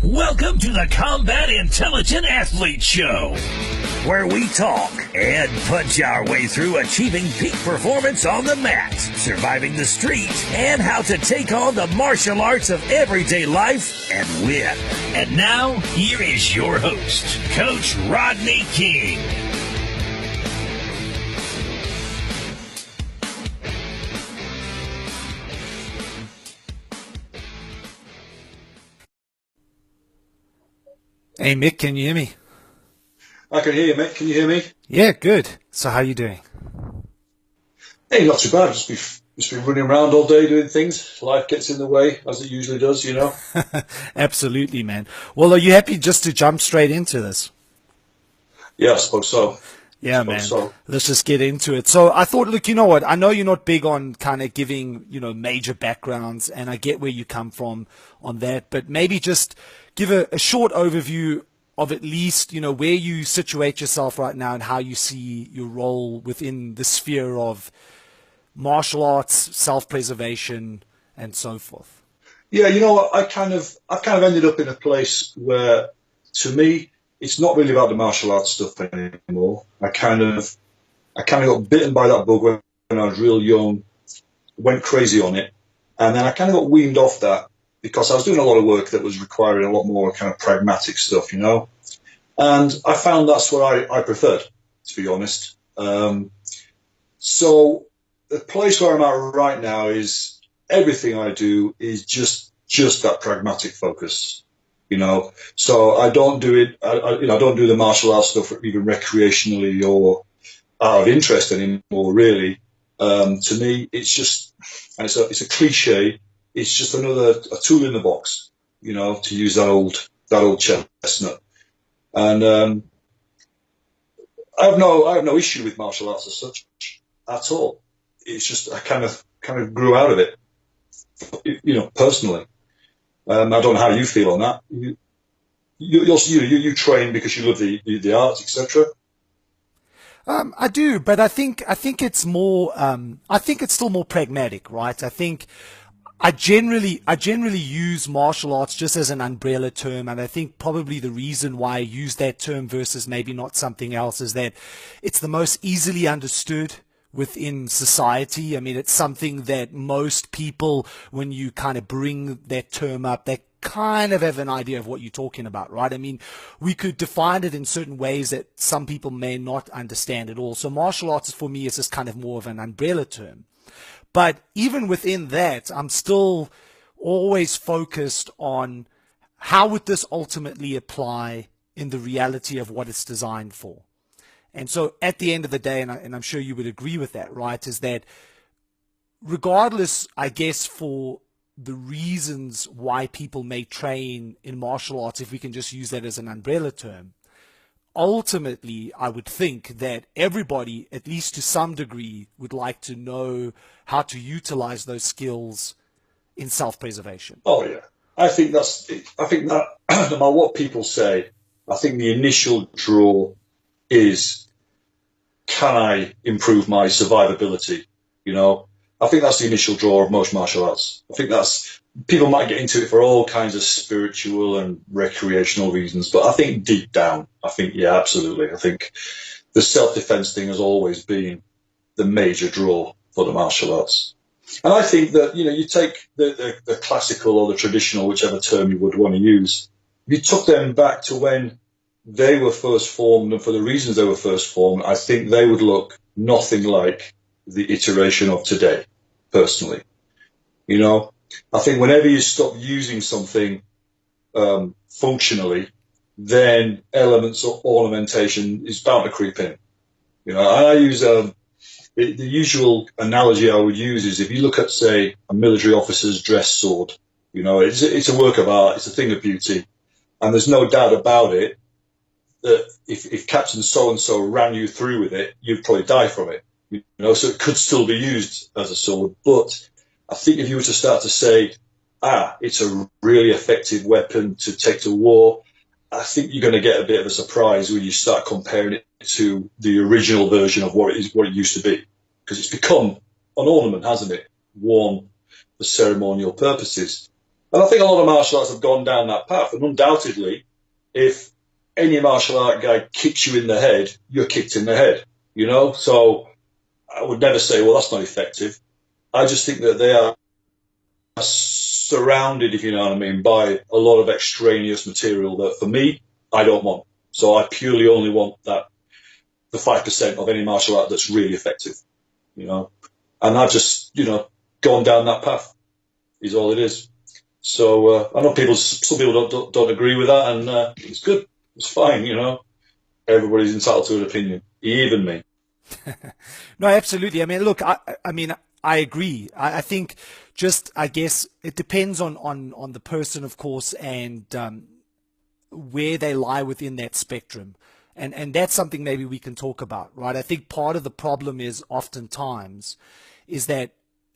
Welcome to the Combat Intelligent Athlete Show, where we talk and punch our way through achieving peak performance on the mat, surviving the street, and how to take on the martial arts of everyday life and win. And now, here is your host, Coach Rodney King. Hey Mick, can you hear me? I can hear you, Mick. Can you hear me? Yeah, good. So how are you doing? Hey, not too bad. Just been running around all day doing things. Life gets in the way, as it usually does, you know. Absolutely, man. Well, are you happy just to jump straight into this? Yeah, I suppose so. Yeah, man. So. Let's just get into it. So I thought, look, you know what? I know you're not big on kind of giving, major backgrounds, and I get where you come from on that, but maybe just give a short overview of at least, where you situate yourself right now and how you see your role within the sphere of martial arts, self-preservation, and so forth. Yeah, you know what? I've kind of ended up in a place where, to me, it's not really about the martial arts stuff anymore. I kind of got bitten by that bug when I was real young, went crazy on it, and then I kind of got weaned off that because I was doing a lot of work that was requiring a lot more kind of pragmatic stuff, and I found that's what I preferred, to be honest. So the place where I'm at right now is everything I do is just that pragmatic focus. So I don't do it. I don't do the martial arts stuff even recreationally or out of interest anymore. Really, to me, it's just, and it's a cliche. It's just a tool in the box, to use that old chestnut. And I have no issue with martial arts as such at all. It's just I kind of grew out of it, personally. I don't know how you feel on that. You train because you love the arts, etc. I do, but I think it's more. I think it's still more pragmatic, right? I think I generally use martial arts just as an umbrella term, and I think probably the reason why I use that term versus maybe not something else is that it's the most easily understood within society. I mean, it's something that most people, when you kind of bring that term up, they kind of have an idea of what you're talking about, right? I mean, we could define it in certain ways that some people may not understand at all. So martial arts for me is just kind of more of an umbrella term. But even within that, I'm still always focused on how would this ultimately apply in the reality of what it's designed for. And so at the end of the day, and I'm sure you would agree with that, right, is that regardless, I guess, for the reasons why people may train in martial arts, if we can just use that as an umbrella term, ultimately, I would think that everybody, at least to some degree, would like to know how to utilize those skills in self-preservation. Oh yeah, I think that no matter what people say, I think the initial draw is, can I improve my survivability? I think that's the initial draw of most martial arts. I think people might get into it for all kinds of spiritual and recreational reasons, but I think deep down, yeah, absolutely. I think the self-defense thing has always been the major draw for the martial arts. And I think that, you take the classical or the traditional, whichever term you would want to use, you took them back to when they were first formed, and for the reasons they were first formed, I think they would look nothing like the iteration of today, personally. I think whenever you stop using something functionally, then elements of ornamentation is bound to creep in. I use the usual analogy I would use is if you look at, say, a military officer's dress sword, it's a work of art, it's a thing of beauty, and there's no doubt about it that if Captain so-and-so ran you through with it, you'd probably die from it. So it could still be used as a sword, but I think if you were to start to say, it's a really effective weapon to take to war, I think you're going to get a bit of a surprise when you start comparing it to the original version of what it used to be, because it's become an ornament, hasn't it? Worn for ceremonial purposes. And I think a lot of martial arts have gone down that path. And undoubtedly, if any martial art guy kicks you in the head, you're kicked in the head, you know? So I would never say, well, that's not effective. I just think that they are surrounded, if you know what I mean, by a lot of extraneous material that, for me, I don't want. So I purely only want the 5% of any martial art that's really effective, you know? And I've just, gone down that path, is all it is. So I know some people don't agree with that, and it's good. It's fine, Everybody's entitled to an opinion, even me. No, absolutely. I mean, look, I agree. I think I guess it depends on the person, of course, and where they lie within that spectrum. And that's something maybe we can talk about, right? I think part of the problem is oftentimes is that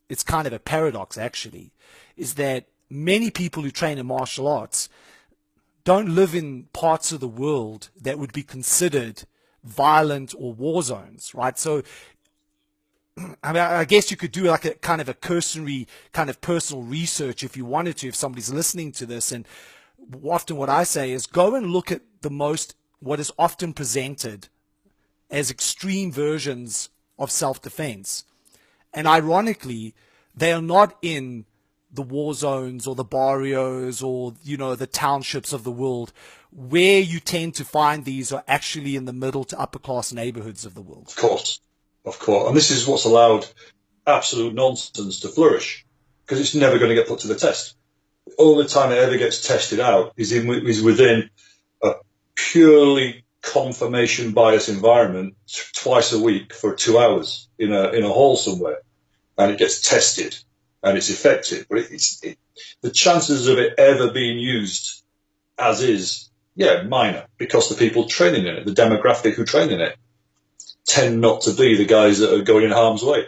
it's kind of a paradox, actually, is that many people who train in martial arts don't live in parts of the world that would be considered violent or war zones, right? So, I mean, I guess you could do like a kind of a cursory kind of personal research if you wanted to, if somebody's listening to this. And often what I say is go and look at what is often presented as extreme versions of self-defense. And ironically, they are not in the war zones or the barrios or, the townships of the world. Where you tend to find these are actually in the middle to upper class neighborhoods of the world. Of course. And this is what's allowed absolute nonsense to flourish, because it's never going to get put to the test. The only time it ever gets tested out is within a purely confirmation bias environment twice a week for 2 hours in a hall somewhere, and it gets tested and it's effective. But the chances of it ever being used as is, minor, because the people training in it, the demographic who train in it, tend not to be the guys that are going in harm's way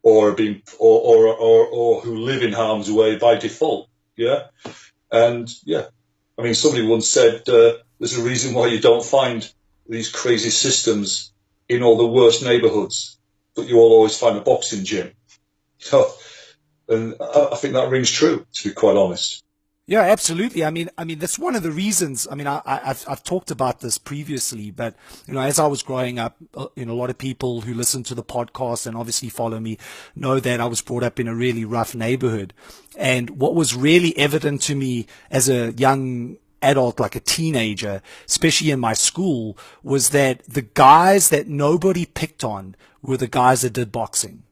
or who live in harm's way by default. Yeah. And I mean, somebody once said, there's a reason why you don't find these crazy systems in all the worst neighborhoods, but you will always find a boxing gym. So, and I think that rings true, to be quite honest. Yeah, absolutely. I mean, that's one of the reasons. I mean, I've talked about this previously, but as I was growing up, a lot of people who listen to the podcast and obviously follow me know that I was brought up in a really rough neighborhood. And what was really evident to me as a young adult, like a teenager, especially in my school, was that the guys that nobody picked on were the guys that did boxing.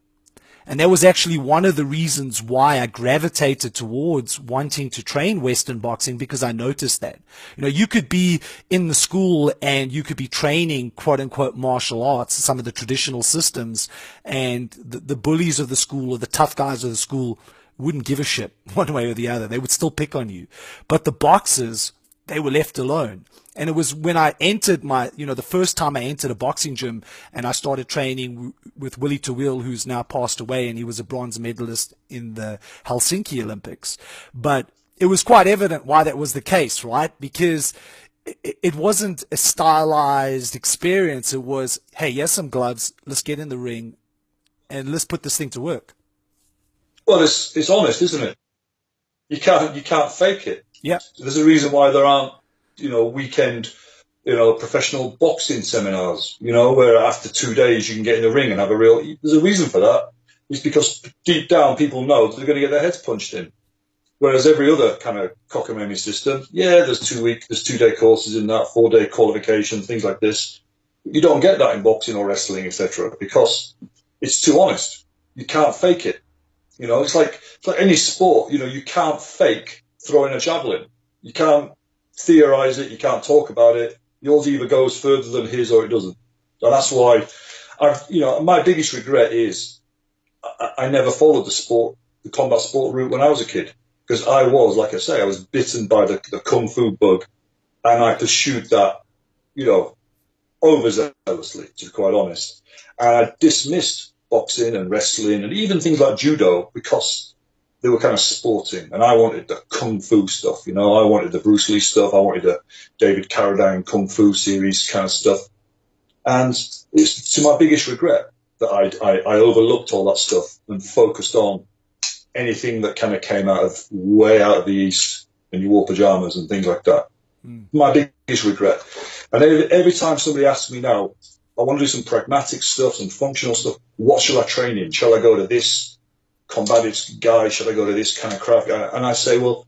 And that was actually one of the reasons why I gravitated towards wanting to train Western boxing, because I noticed that, you could be in the school and you could be training quote unquote martial arts, some of the traditional systems, and the bullies of the school or the tough guys of the school wouldn't give a shit one way or the other. They would still pick on you. But the boxers, they were left alone. And it was when I entered the first time I entered a boxing gym and I started training with Willie Tawil, who's now passed away, and he was a bronze medalist in the Helsinki Olympics. But it was quite evident why that was the case, right? Because it wasn't a stylized experience. It was, hey, here's some gloves. Let's get in the ring and let's put this thing to work. Well, it's honest, isn't it? You can't fake it. Yeah. There's a reason why there aren't, weekend, professional boxing seminars, where after 2 days you can get in the ring and have there's a reason for that. It's because deep down people know that they're going to get their heads punched in. Whereas every other kind of cockamamie system, there's 2-day courses in that, 4-day qualification, things like this. You don't get that in boxing or wrestling, etc., because it's too honest. You can't fake it. It's like any sport, you can't fake throwing a javelin. You can't theorize it. You can't talk about it. Yours either goes further than his or it doesn't. And that's why my biggest regret is I never followed the combat sport route when I was a kid, because I was bitten by the kung fu bug, and I pursued that, overzealously, to be quite honest. And I dismissed boxing and wrestling and even things like judo because they were kind of sporting, and I wanted the kung fu stuff, I wanted the Bruce Lee stuff, I wanted the David Carradine kung fu series kind of stuff, and it's to my biggest regret that I overlooked all that stuff and focused on anything that kind of came way out of the East, and you wore pajamas and things like that. My biggest regret. And every time somebody asks me now, I want to do some pragmatic stuff, some functional stuff, what shall I train in? Shall I go to this combatives guy? Shall I go to this kind of craft guy? And I say, well,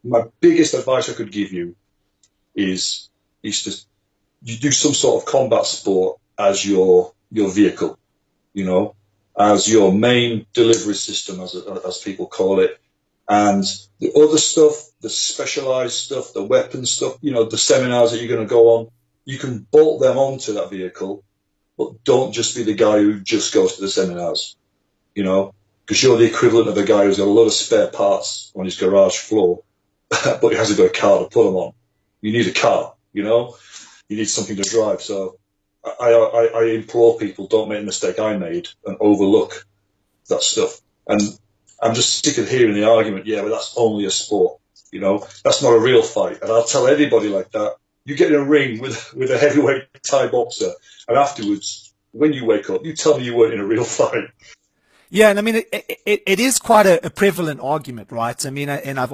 my biggest advice I could give you is to you do some sort of combat sport as your vehicle, you know, as your main delivery system, as people call it. And the other stuff, the specialized stuff, the weapon stuff, you know, the seminars that you're going to go on, you can bolt them onto that vehicle, but don't just be the guy who just goes to the seminars, you know, because you're the equivalent of a guy who's got a lot of spare parts on his garage floor, but he hasn't got a car to put them on. You need a car, you know, you need something to drive. So I implore people, don't make the mistake I made and overlook that stuff. And I'm just sick of hearing the argument, yeah, but that's only a sport, you know, that's not a real fight. And I'll tell anybody like that, you get in a ring with a heavyweight Thai boxer, and afterwards, when you wake up, you tell me you weren't in a real fight. Yeah, and I mean, it is quite a prevalent argument, right? I mean, and I've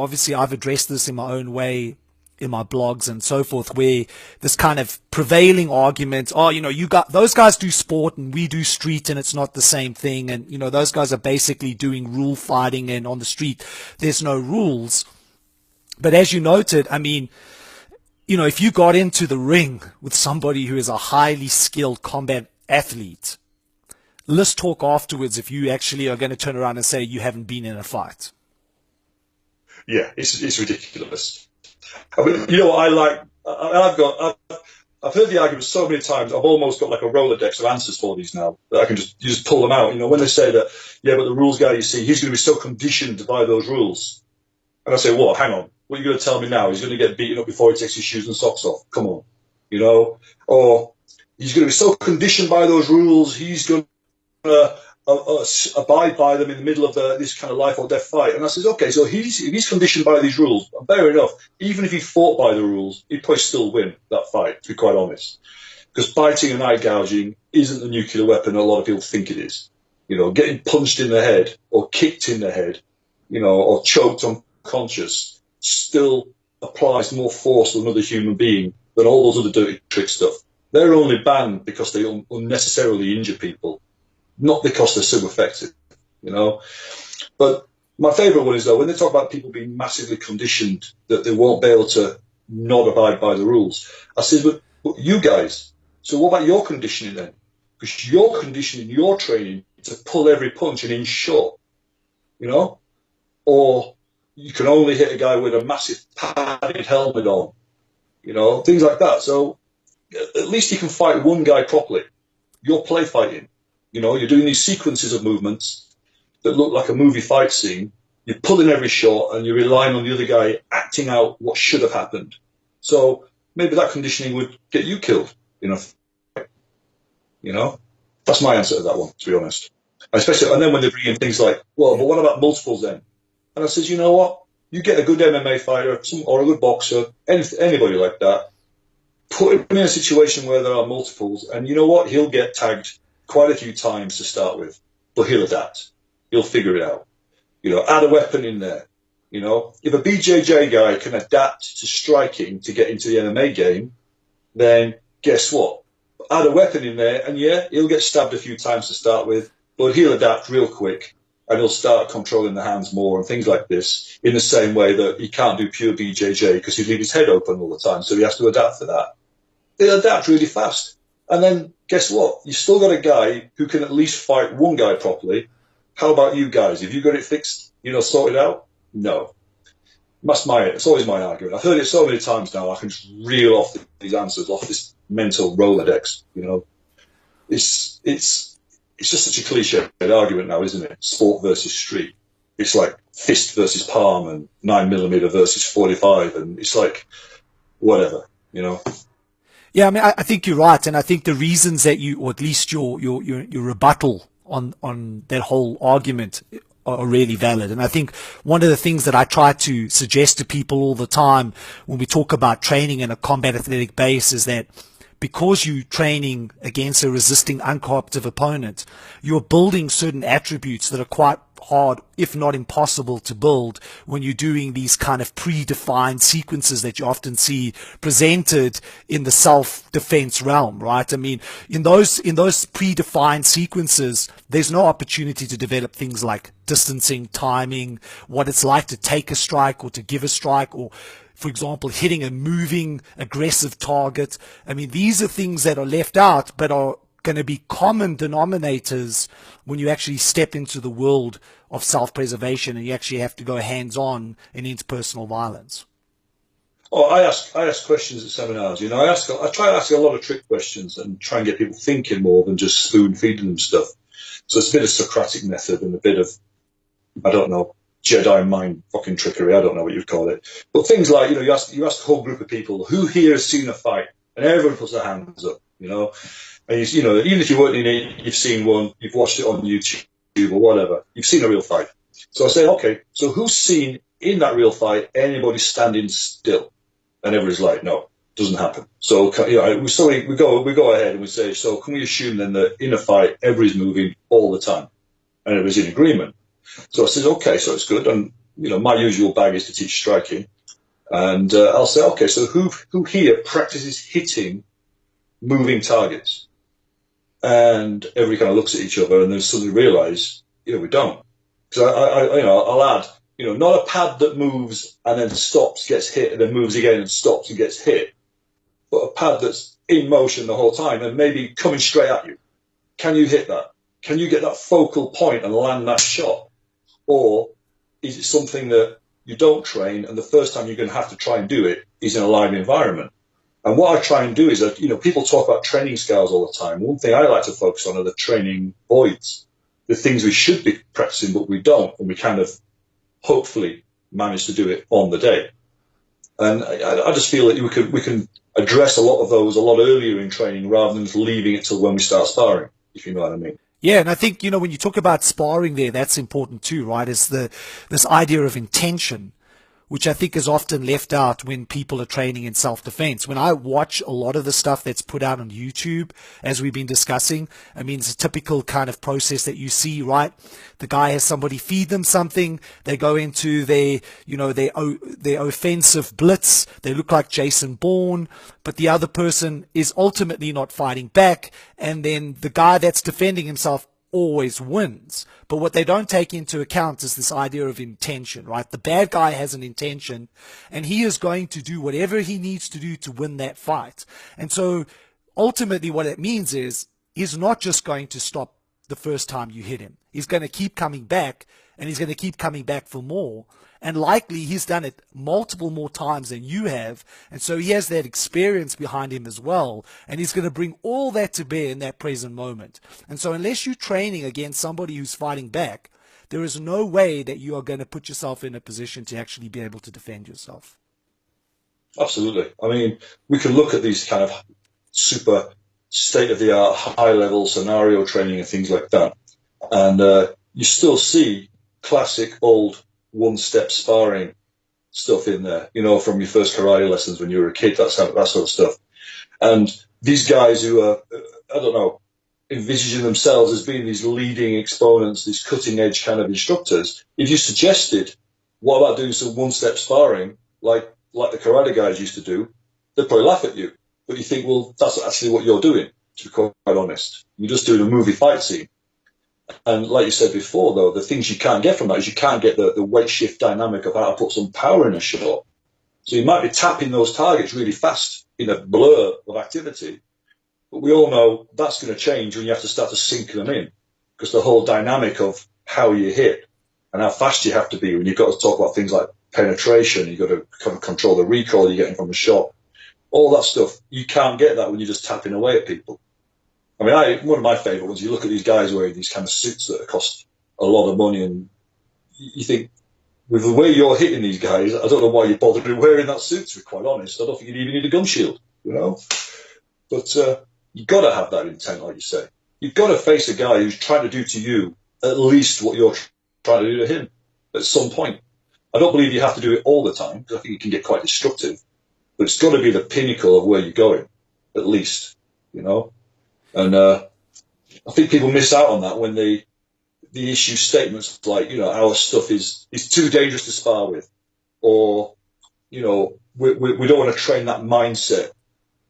addressed this in my own way in my blogs and so forth, where this kind of prevailing argument, oh, you know, those guys do sport and we do street and it's not the same thing. And, you know, those guys are basically doing rule fighting, and on the street, there's no rules. But as you noted, I mean, you know, if you got into the ring with somebody who is a highly skilled combat athlete, let's talk afterwards if you actually are going to turn around and say you haven't been in a fight. Yeah, it's ridiculous. I mean, you know what I like? I've heard the argument so many times. I've almost got like a Rolodex of answers for these now that I can just pull them out. You know, when they say that, yeah, but the rules guy, you see, he's going to be so conditioned by those rules. And I say, what? Hang on. What are you going to tell me now? He's going to get beaten up before he takes his shoes and socks off. Come on. You know? Or he's going to be so conditioned by those rules, he's going to abide by them in the middle of this kind of life or death fight. And I says, okay, so if he's conditioned by these rules, fair enough. Even if he fought by the rules, he'd probably still win that fight, to be quite honest. Because biting and eye gouging isn't the nuclear weapon a lot of people think it is. You know, getting punched in the head or kicked in the head, you know, or choked unconscious still applies more force to another human being than all those other dirty trick stuff. They're only banned because they unnecessarily injure people, not because they're so effective, you know. But my favourite one is, though, when they talk about people being massively conditioned that they won't be able to not abide by the rules. I said, but you guys, so what about your conditioning then? Because your conditioning, your training to pull every punch and in shot, you know, or you can only hit a guy with a massive padded helmet on, you know, things like that. So at least you can fight one guy properly. You're play fighting. You know, you're doing these sequences of movements that look like a movie fight scene. You're pulling every shot and you're relying on the other guy acting out what should have happened. So maybe that conditioning would get you killed in a fight. You know, that's my answer to that one, to be honest. Especially, and then when they bring in things like, well, but what about multiples then? And I says, you know what? You get a good MMA fighter or a good boxer, anybody like that, put him in a situation where there are multiples, and you know what? He'll get tagged quite a few times to start with, but he'll adapt. He'll figure it out. You know, add a weapon in there. You know, if a BJJ guy can adapt to striking to get into the MMA game, then guess what? Add a weapon in there, and yeah, he'll get stabbed a few times to start with, but he'll adapt real quick, and he'll start controlling the hands more and things like this, in the same way that he can't do pure BJJ because he'd leave his head open all the time, so he has to adapt for that. He'll adapt really fast. And then, guess what? You've still got a guy who can at least fight one guy properly. How about you guys? Have you got it fixed, you know, sorted out? No. It's always my argument. I've heard it so many times now, I can just reel off these answers off this mental Rolodex, you know. It's just such a cliche argument now, isn't it? Sport versus street. It's like fist versus palm and 9mm versus 45, and it's like, whatever, you know. Yeah, I mean, I think you're right, and I think the reasons that you, or at least your rebuttal on that whole argument are really valid. And I think one of the things that I try to suggest to people all the time when we talk about training in a combat athletic base is that because you're training against a resisting uncooperative opponent, you're building certain attributes that are quite hard, if not impossible, to build when you're doing these kind of predefined sequences that you often see presented in the self-defense realm, right? I mean, in those predefined sequences, there's no opportunity to develop things like distancing, timing, what it's like to take a strike or to give a strike, or, for example, hitting a moving, aggressive target. I mean, these are things that are left out, but are going to be common denominators when you actually step into the world of self-preservation and you actually have to go hands-on and into personal violence. Oh, I ask questions at seminars. You know, I try to ask a lot of trick questions and try and get people thinking more than just spoon feeding them stuff. So it's a bit of Socratic method and a bit of, I don't know, Jedi mind fucking trickery. I don't know what you'd call it. But things like, you know, you ask a whole group of people, who here has seen a fight? And everyone puts their hands up, you know. And you know, even if you weren't in it, you've seen one, you've watched it on YouTube or whatever, you've seen a real fight. So I say, okay, so who's seen in that real fight anybody standing still? And everybody's like, no, doesn't happen. So, you know, we go ahead and we say, so can we assume then that in a fight, everybody's moving all the time? And everybody's in agreement. So I said, okay, so it's good. And, you know, my usual bag is to teach striking. And I'll say, okay, so who here practices hitting moving targets? And everybody kind of looks at each other and then suddenly realise, you know, we don't. Because I'll add, you know, not a pad that moves and then stops, gets hit, and then moves again and stops and gets hit, but a pad that's in motion the whole time and maybe coming straight at you. Can you hit that? Can you get that focal point and land that shot? Or is it something that you don't train and the first time you're going to have to try and do it is in a live environment? And what I try and do is that, you know, people talk about training scales all the time. One thing I like to focus on are the training voids, the things we should be practicing, but we don't. And we kind of hopefully manage to do it on the day. And I just feel that we can address a lot of those a lot earlier in training rather than just leaving it till when we start sparring, if you know what I mean. Yeah, and I think, you know, when you talk about sparring there, that's important too, right? Is this idea of intention, which I think is often left out when people are training in self-defense. When I watch a lot of the stuff that's put out on YouTube, as we've been discussing, I mean, it's a typical kind of process that you see, right? The guy has somebody feed them something. They go into their offensive blitz. They look like Jason Bourne, but the other person is ultimately not fighting back. And then the guy that's defending himself always wins. But what they don't take into account is this idea of intention, right? The bad guy has an intention and he is going to do whatever he needs to do to win that fight. And so ultimately what it means is he's not just going to stop the first time you hit him. He's going to keep coming back and he's going to keep coming back for more. And likely he's done it multiple more times than you have. And so he has that experience behind him as well. And he's going to bring all that to bear in that present moment. And so unless you're training against somebody who's fighting back, there is no way that you are going to put yourself in a position to actually be able to defend yourself. Absolutely. I mean, we can look at these kind of super state-of-the-art, high-level scenario training and things like that. And you still see classic old one-step sparring stuff in there, you know, from your first karate lessons when you were a kid, that sort of stuff. And these guys who are, I don't know, envisaging themselves as being these leading exponents, these cutting-edge kind of instructors, if you suggested, what about doing some one-step sparring, like the karate guys used to do, they'd probably laugh at you. But you think, well, that's actually what you're doing, to be quite honest. You're just doing a movie fight scene. And like you said before, though, the things you can't get from that is you can't get the weight shift dynamic of how to put some power in a shot. So you might be tapping those targets really fast in a blur of activity. But we all know that's going to change when you have to start to sink them in. Because the whole dynamic of how you hit and how fast you have to be when you've got to talk about things like penetration, you've got to kind of control the recoil you're getting from the shot. All that stuff, you can't get that when you're just tapping away at people. I mean, one of my favourite ones, you look at these guys wearing these kind of suits that cost a lot of money, and you think, with the way you're hitting these guys, I don't know why you bothered wearing that suit, to be quite honest. I don't think you even need a gun shield, you know? But you've got to have that intent, like you say. You've got to face a guy who's trying to do to you at least what you're trying to do to him at some point. I don't believe you have to do it all the time, because I think it can get quite destructive. But it's got to be the pinnacle of where you're going, at least, you know? And I think people miss out on that when they the issue statements like, you know, our stuff is too dangerous to spar with, or, you know, we don't want to train that mindset,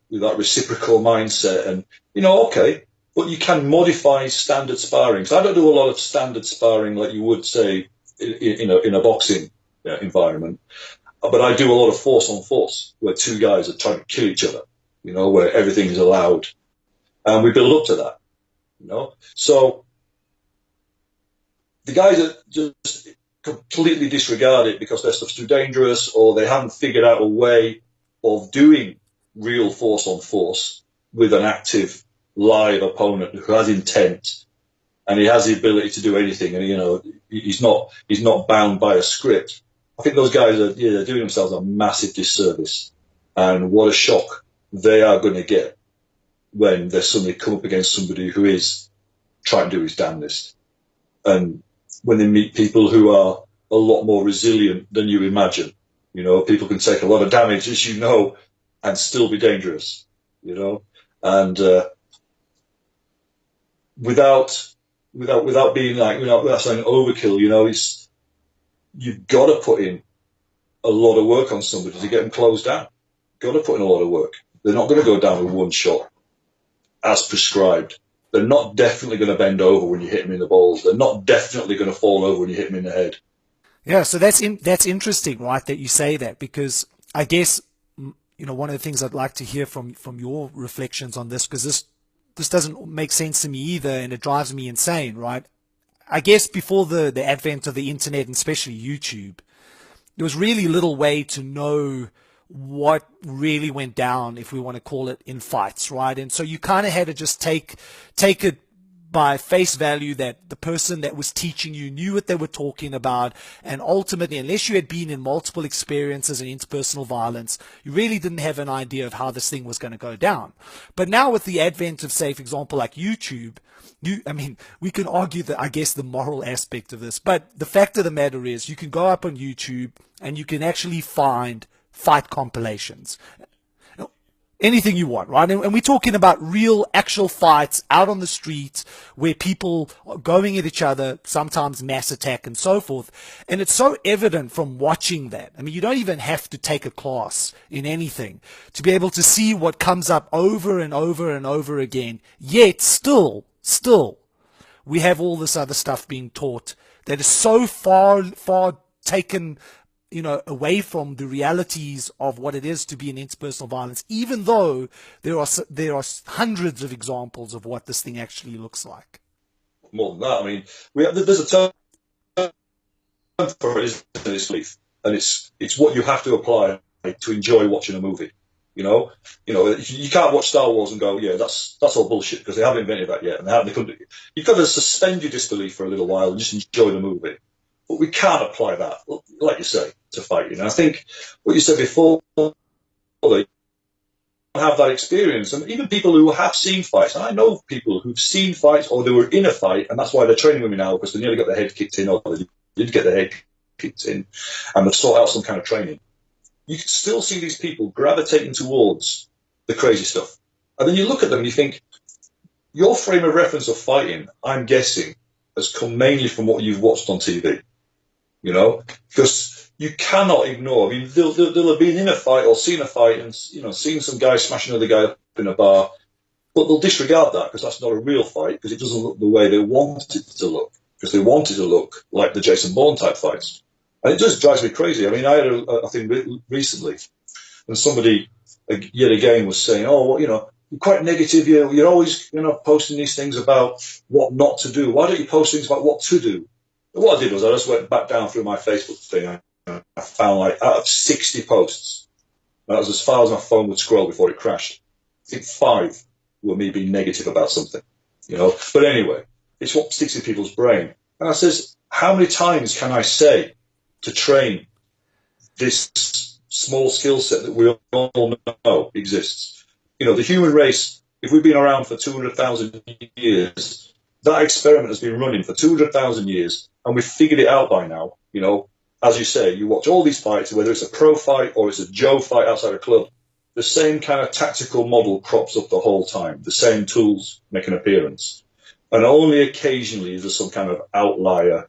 with that reciprocal mindset. And, you know, okay, but you can modify standard sparring. So I don't do a lot of standard sparring like you would say in a boxing environment, but I do a lot of force on force, where two guys are trying to kill each other, you know, where everything is allowed. And we build up to that, you know. So the guys that just completely disregard it because their stuff's too dangerous, or they haven't figured out a way of doing real force on force with an active live opponent who has intent and he has the ability to do anything, and, you know, he's not bound by a script. I think those guys are they're doing themselves a massive disservice, and what a shock they are going to get when they suddenly come up against somebody who is trying to do his damnedest, and when they meet people who are a lot more resilient than you imagine. You know, people can take a lot of damage, as you know, and still be dangerous, you know, and without being like, you know, without saying overkill, you know, you've got to put in a lot of work on somebody to get them closed down. Got to put in a lot of work. They're not going to go down with one shot as prescribed. They're not definitely going to bend over when you hit them in the balls. They're not definitely going to fall over when you hit them in the head. Yeah, so that's interesting, right, that you say that, because I guess, you know, one of the things I'd like to hear from your reflections on this, because this doesn't make sense to me either, and it drives me insane, right? I guess before the advent of the internet, and especially YouTube, there was really little way to know what really went down, if we want to call it, in fights, right? And so you kind of had to just take it by face value that the person that was teaching you knew what they were talking about, and ultimately, unless you had been in multiple experiences in interpersonal violence, you really didn't have an idea of how this thing was going to go down. But now with the advent of, say, for example, like YouTube, we can argue that, I guess, the moral aspect of this, but the fact of the matter is you can go up on YouTube and you can actually find fight compilations. Anything you want, right? And we're talking about real, actual fights out on the street where people are going at each other, sometimes mass attack and so forth. And it's so evident from watching that. I mean, you don't even have to take a class in anything to be able to see what comes up over and over and over again. Yet still, we have all this other stuff being taught that is so far taken, you know, away from the realities of what it is to be in interpersonal violence, even though there are hundreds of examples of what this thing actually looks like. More than that, I mean, there's a term for it, isn't it? It's belief, and it's what you have to apply to enjoy watching a movie. You know, you can't watch Star Wars and go, yeah, that's all bullshit, because they haven't invented that yet, and they couldn't. You've got to suspend your disbelief for a little while and just enjoy the movie. But we can't apply that, like you say, to fighting. And I think what you said before, they have that experience. And even people who have seen fights, and I know people who've seen fights, or they were in a fight, and that's why they're training with me now, because they nearly got their head kicked in, or they did get their head kicked in, and they've sought out some kind of training. You can still see these people gravitating towards the crazy stuff. And then you look at them and you think, your frame of reference of fighting, I'm guessing, has come mainly from what you've watched on TV. You know, because you cannot ignore. I mean, they'll have been in a fight or seen a fight and, you know, seen some guy smash another guy up in a bar, but they'll disregard that because that's not a real fight, because it doesn't look the way they want it to look, because they want it to look like the Jason Bourne type fights. And it just drives me crazy. I mean, I had a thing recently, and somebody yet again was saying, oh, well, you know, you're quite negative. You're always, you know, posting these things about what not to do. Why don't you post things about what to do? And what I did was I just went back down through my Facebook thing. I found, like, out of 60 posts, that was as far as my phone would scroll before it crashed, I think 5 were me being negative about something, you know. But anyway, it's what sticks in people's brain. And I says, how many times can I say to train this small skill set that we all know exists? You know, the human race, if we've been around for 200,000 years, that experiment has been running for 200,000 years, and we've figured it out by now. You know, as you say, you watch all these fights, whether it's a pro fight or it's a Joe fight outside a club, the same kind of tactical model crops up the whole time. The same tools make an appearance. And only occasionally is there some kind of outlier,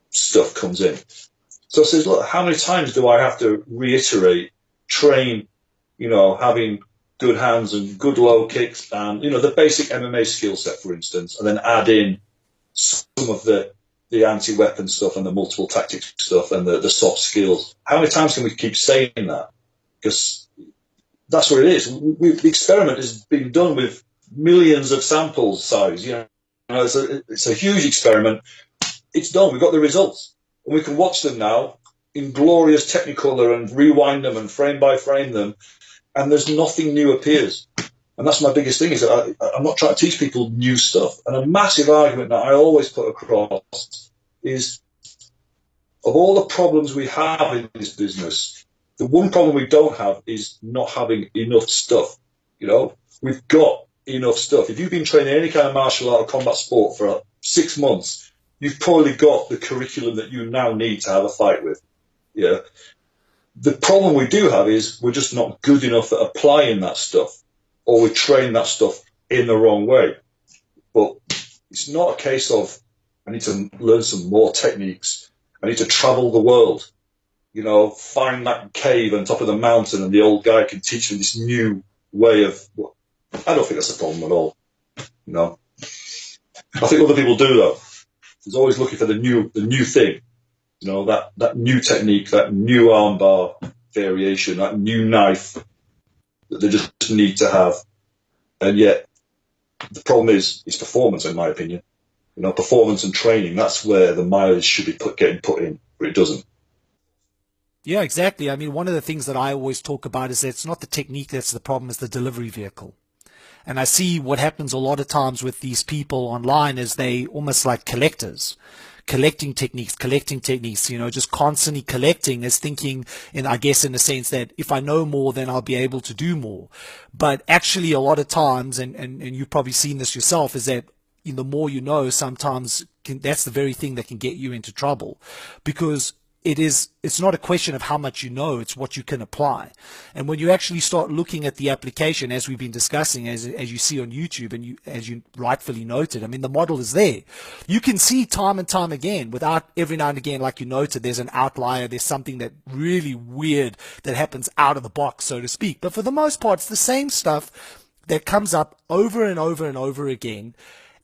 stuff comes in. So I says, look, how many times do I have to reiterate, train, having good hands and good low kicks and, the basic MMA skill set, for instance, and then add in some of the anti-weapon stuff and the multiple tactics stuff and the soft skills. How many times can we keep saying that? Because that's what it is. The experiment has been done with millions of sample size. It's a huge experiment. It's done. We've got the results. And we can watch them now in glorious Technicolor and rewind them and frame by frame them, and there's nothing new appears. And that's my biggest thing, is that I'm not trying to teach people new stuff. And a massive argument that I always put across is, of all the problems we have in this business, the one problem we don't have is not having enough stuff. We've got enough stuff. If you've been training any kind of martial art or combat sport for 6 months, you've probably got the curriculum that you now need to have a fight with. Yeah. The problem we do have is we're just not good enough at applying that stuff, or we train that stuff in the wrong way. But it's not a case of, I need to learn some more techniques. I need to travel the world, find that cave on top of the mountain and the old guy can teach me this new way of, I don't think that's a problem at all. I think other people do, though. There's always looking for the new thing, that new technique, that new armbar variation, that new knife that they just need to have. And yet, the problem is performance, in my opinion. Performance and training, that's where the mileage should be getting put in, but it doesn't. Yeah, exactly. I mean, one of the things that I always talk about is that it's not the technique that's the problem, it's the delivery vehicle. And I see what happens a lot of times with these people online is they almost like collectors, collecting techniques, just constantly collecting, as thinking, I guess in the sense that if I know more, then I'll be able to do more. But actually a lot of times, and you've probably seen this yourself, is that the more you know, sometimes that's the very thing that can get you into trouble, because it's not a question of how much you know, it's what you can apply. And when you actually start looking at the application, as we've been discussing, as you see on YouTube, and as you rightfully noted, I mean, the model is there. You can see time and time again, without every now and again, like you noted, there's an outlier, there's something that really weird that happens out of the box, so to speak. But for the most part, it's the same stuff that comes up over and over and over again.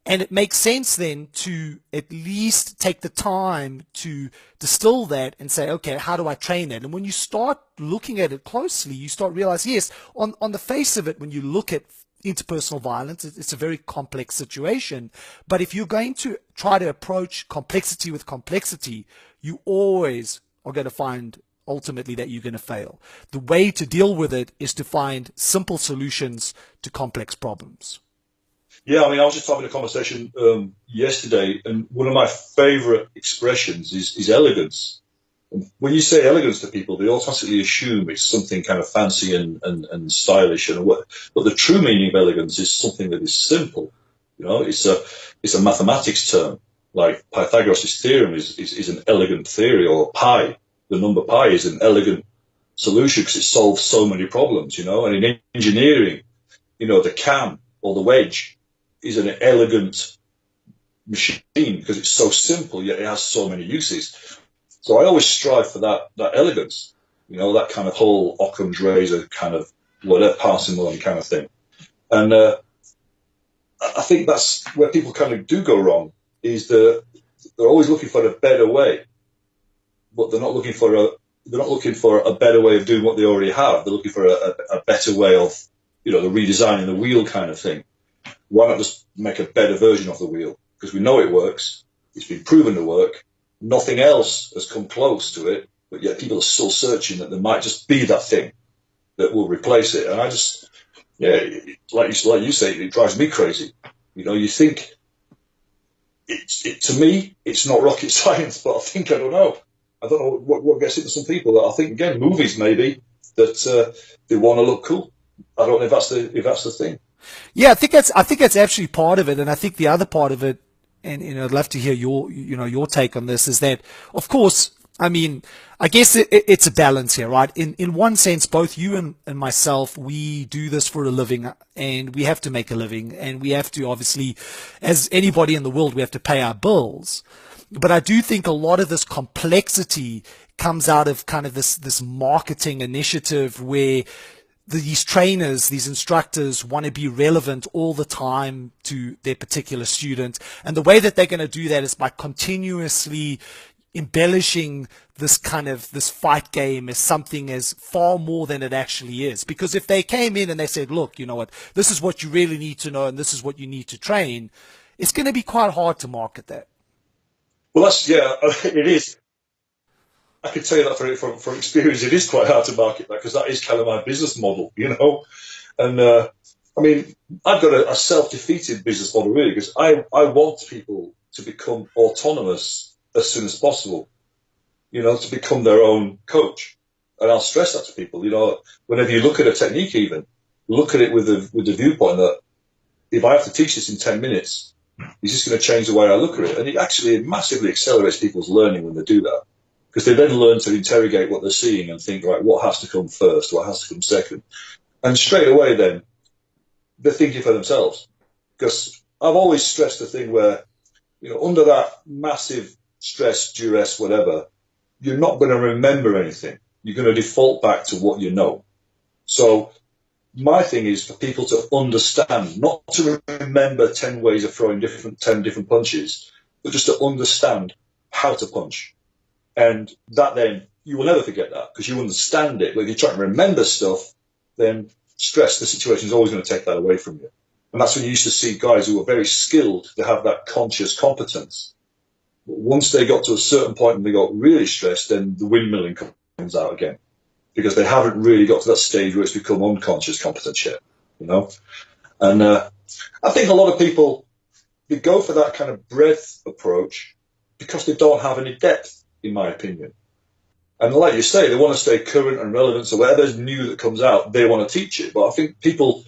And it makes sense then to at least take the time to distill that and say, okay, how do I train that? And when you start looking at it closely, you start realizing, yes, on the face of it, when you look at interpersonal violence, it's a very complex situation. But if you're going to try to approach complexity with complexity, you always are going to find ultimately that you're going to fail. The way to deal with it is to find simple solutions to complex problems. Yeah, I mean, I was just having a conversation yesterday, and one of my favourite expressions is elegance. And when you say elegance to people, they automatically assume it's something kind of fancy and stylish, but the true meaning of elegance is something that is simple. It's a mathematics term. Like Pythagoras' theorem is an elegant theory, or pi, the number pi, is an elegant solution because it solves so many problems. And in engineering, the cam or the wedge is an elegant machine because it's so simple, yet it has so many uses. So I always strive for that elegance, that kind of whole Occam's razor kind of whatever parsimony kind of thing. And I think that's where people kind of do go wrong, is they're always looking for a better way, but they're not looking for a better way of doing what they already have. They're looking for a better way of, the redesigning the wheel kind of thing. Why not just make a better version of the wheel? Because we know it works. It's been proven to work. Nothing else has come close to it, but yet people are still searching that there might just be that thing that will replace it. And I just, like you say, it drives me crazy. You think, to me, it's not rocket science, but I don't know what gets into some people. I think, again, movies maybe, that they want to look cool. I don't know if that's the thing. Yeah, I think that's actually part of it, and I think the other part of it, and I'd love to hear your take on this, is that of course I mean, I guess it's a balance here, right? In one sense, both you and myself, we do this for a living, and we have to make a living, and we have to, obviously, as anybody in the world, we have to pay our bills. But I do think a lot of this complexity comes out of kind of this marketing initiative where these trainers, these instructors want to be relevant all the time to their particular student. And the way that they're going to do that is by continuously embellishing this fight game as something as far more than it actually is. Because if they came in and they said, look, you know what, this is what you really need to know and this is what you need to train, it's going to be quite hard to market that. Well, it is. I can tell you that from experience, it is quite hard to market that because that is kind of my business model, you know. And I mean, I've got a self-defeating business model really because I want people to become autonomous as soon as possible, you know, to become their own coach. And I'll stress that to people, you know, whenever you look at a technique, even look at it with the viewpoint that if I have to teach this in 10 minutes, it's just going to change the way I look at it. And it actually massively accelerates people's learning when they do that. Because they then learn to interrogate what they're seeing and think, right, what has to come first, what has to come second. And straight away then, they're thinking for themselves. Because I've always stressed the thing where, you know, under that massive stress, duress, whatever, you're not going to remember anything. You're going to default back to what you know. So my thing is for people to understand, not to remember 10 ways of throwing 10 different punches, but just to understand how to punch. And that then, you will never forget that because you understand it. But if you're trying to remember stuff, then stress, the situation is always going to take that away from you. And that's when you used to see guys who were very skilled to have that conscious competence. But once they got to a certain point and they got really stressed, then the windmilling comes out again because they haven't really got to that stage where it's become unconscious competence yet, you know. And I think a lot of people, they go for that kind of breadth approach because they don't have any depth, in my opinion. And like you say, they want to stay current and relevant, so whatever's new that comes out, they want to teach it. But I think people,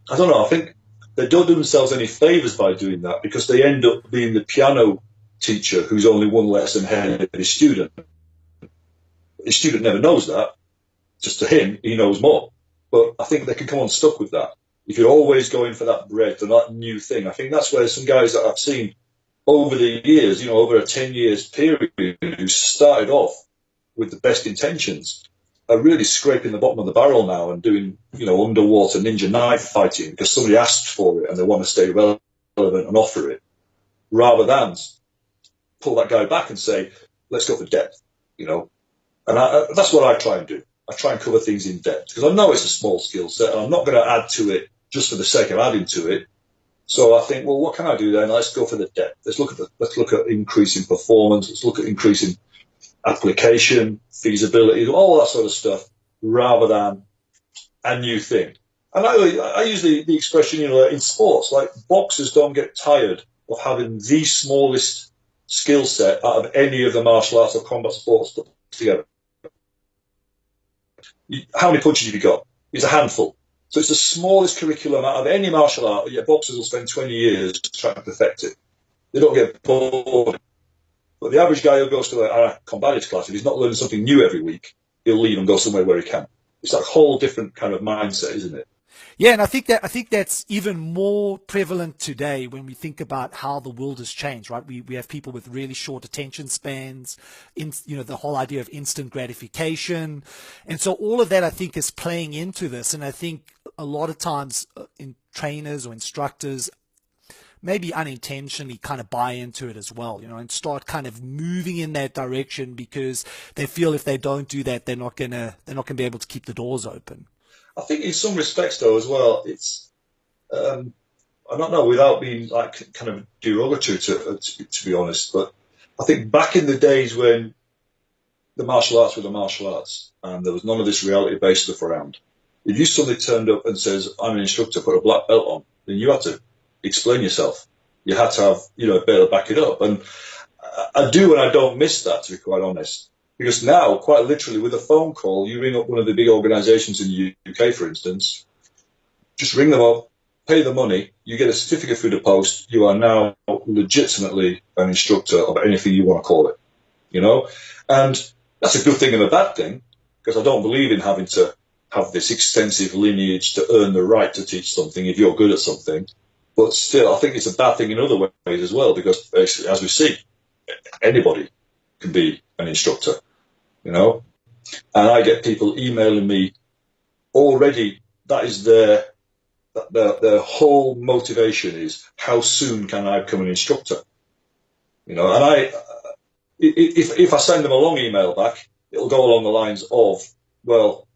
I don't know, I think they don't do themselves any favours by doing that because they end up being the piano teacher who's only one lesson ahead of his student. His student never knows that. Just to him, he knows more. But I think they can come unstuck with that. If you're always going for that breadth and that new thing, I think that's where some guys that I've seen over the years, you know, over a 10 years period, who started off with the best intentions, are really scraping the bottom of the barrel now and doing, you know, underwater ninja knife fighting because somebody asked for it and they want to stay relevant and offer it, rather than pull that guy back and say, let's go for depth, you know. And that's what I try and do. I try and cover things in depth because I know it's a small skill set and I'm not going to add to it just for the sake of adding to it. So I think, well, what can I do then? Let's go for the depth. Let's look at increasing performance. Let's look at increasing application, feasibility, all that sort of stuff, rather than a new thing. And I use the expression, you know, in sports, like boxers don't get tired of having the smallest skill set out of any of the martial arts or combat sports put together. How many punches have you got? It's a handful. So it's the smallest curriculum out of any martial art, yet boxers will spend 20 years trying to perfect it. They don't get bored. But the average guy who goes to a combatives class, if he's not learning something new every week, he'll leave and go somewhere where he can. It's that whole different kind of mindset, isn't it? Yeah, and I think that's even more prevalent today when we think about how the world has changed, right? We have people with really short attention spans, you know, the whole idea of instant gratification. And so all of that, I think, is playing into this. And I think a lot of times in trainers or instructors, maybe unintentionally kind of buy into it as well, you know, and start kind of moving in that direction because they feel if they don't do that, they're not gonna be able to keep the doors open. I think in some respects, though, as well, it's, I don't know, without being like kind of derogatory to be honest, but I think back in the days when the martial arts were the martial arts and there was none of this reality-based stuff around, if you suddenly turned up and says, I'm an instructor, put a black belt on, then you had to explain yourself. You had to have, you know, a bit to back it up. And I do and I don't miss that, to be quite honest. Because now, quite literally, with a phone call, you ring up one of the big organisations in the UK, for instance, just ring them up, pay the money, you get a certificate through the post, you are now legitimately an instructor of anything you want to call it. you know? And that's a good thing and a bad thing, because I don't believe in having to have this extensive lineage to earn the right to teach something if you're good at something. But still, I think it's a bad thing in other ways as well, because basically, as we see, anybody can be an instructor, you know? And I get people emailing me already, that is their whole motivation is, how soon can I become an instructor? You know, and if I send them a long email back, it'll go along the lines of, well,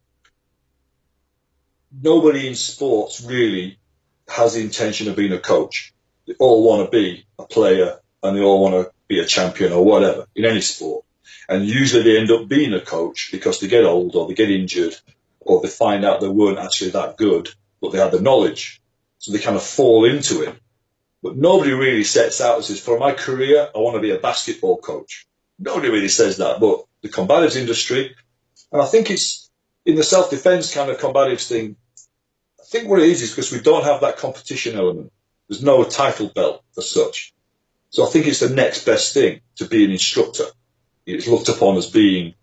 nobody in sports really has the intention of being a coach. They all want to be a player, and they all want to be a champion or whatever in any sport. And usually they end up being a coach because they get old or they get injured or they find out they weren't actually that good, but they had the knowledge. So they kind of fall into it. But nobody really sets out and says, for my career, I want to be a basketball coach. Nobody really says that. But the combatives industry, and I think it's in the self-defense kind of combatives thing, I think what it is because we don't have that competition element. There's no title belt as such. So I think it's the next best thing to be an instructor. It's looked upon as being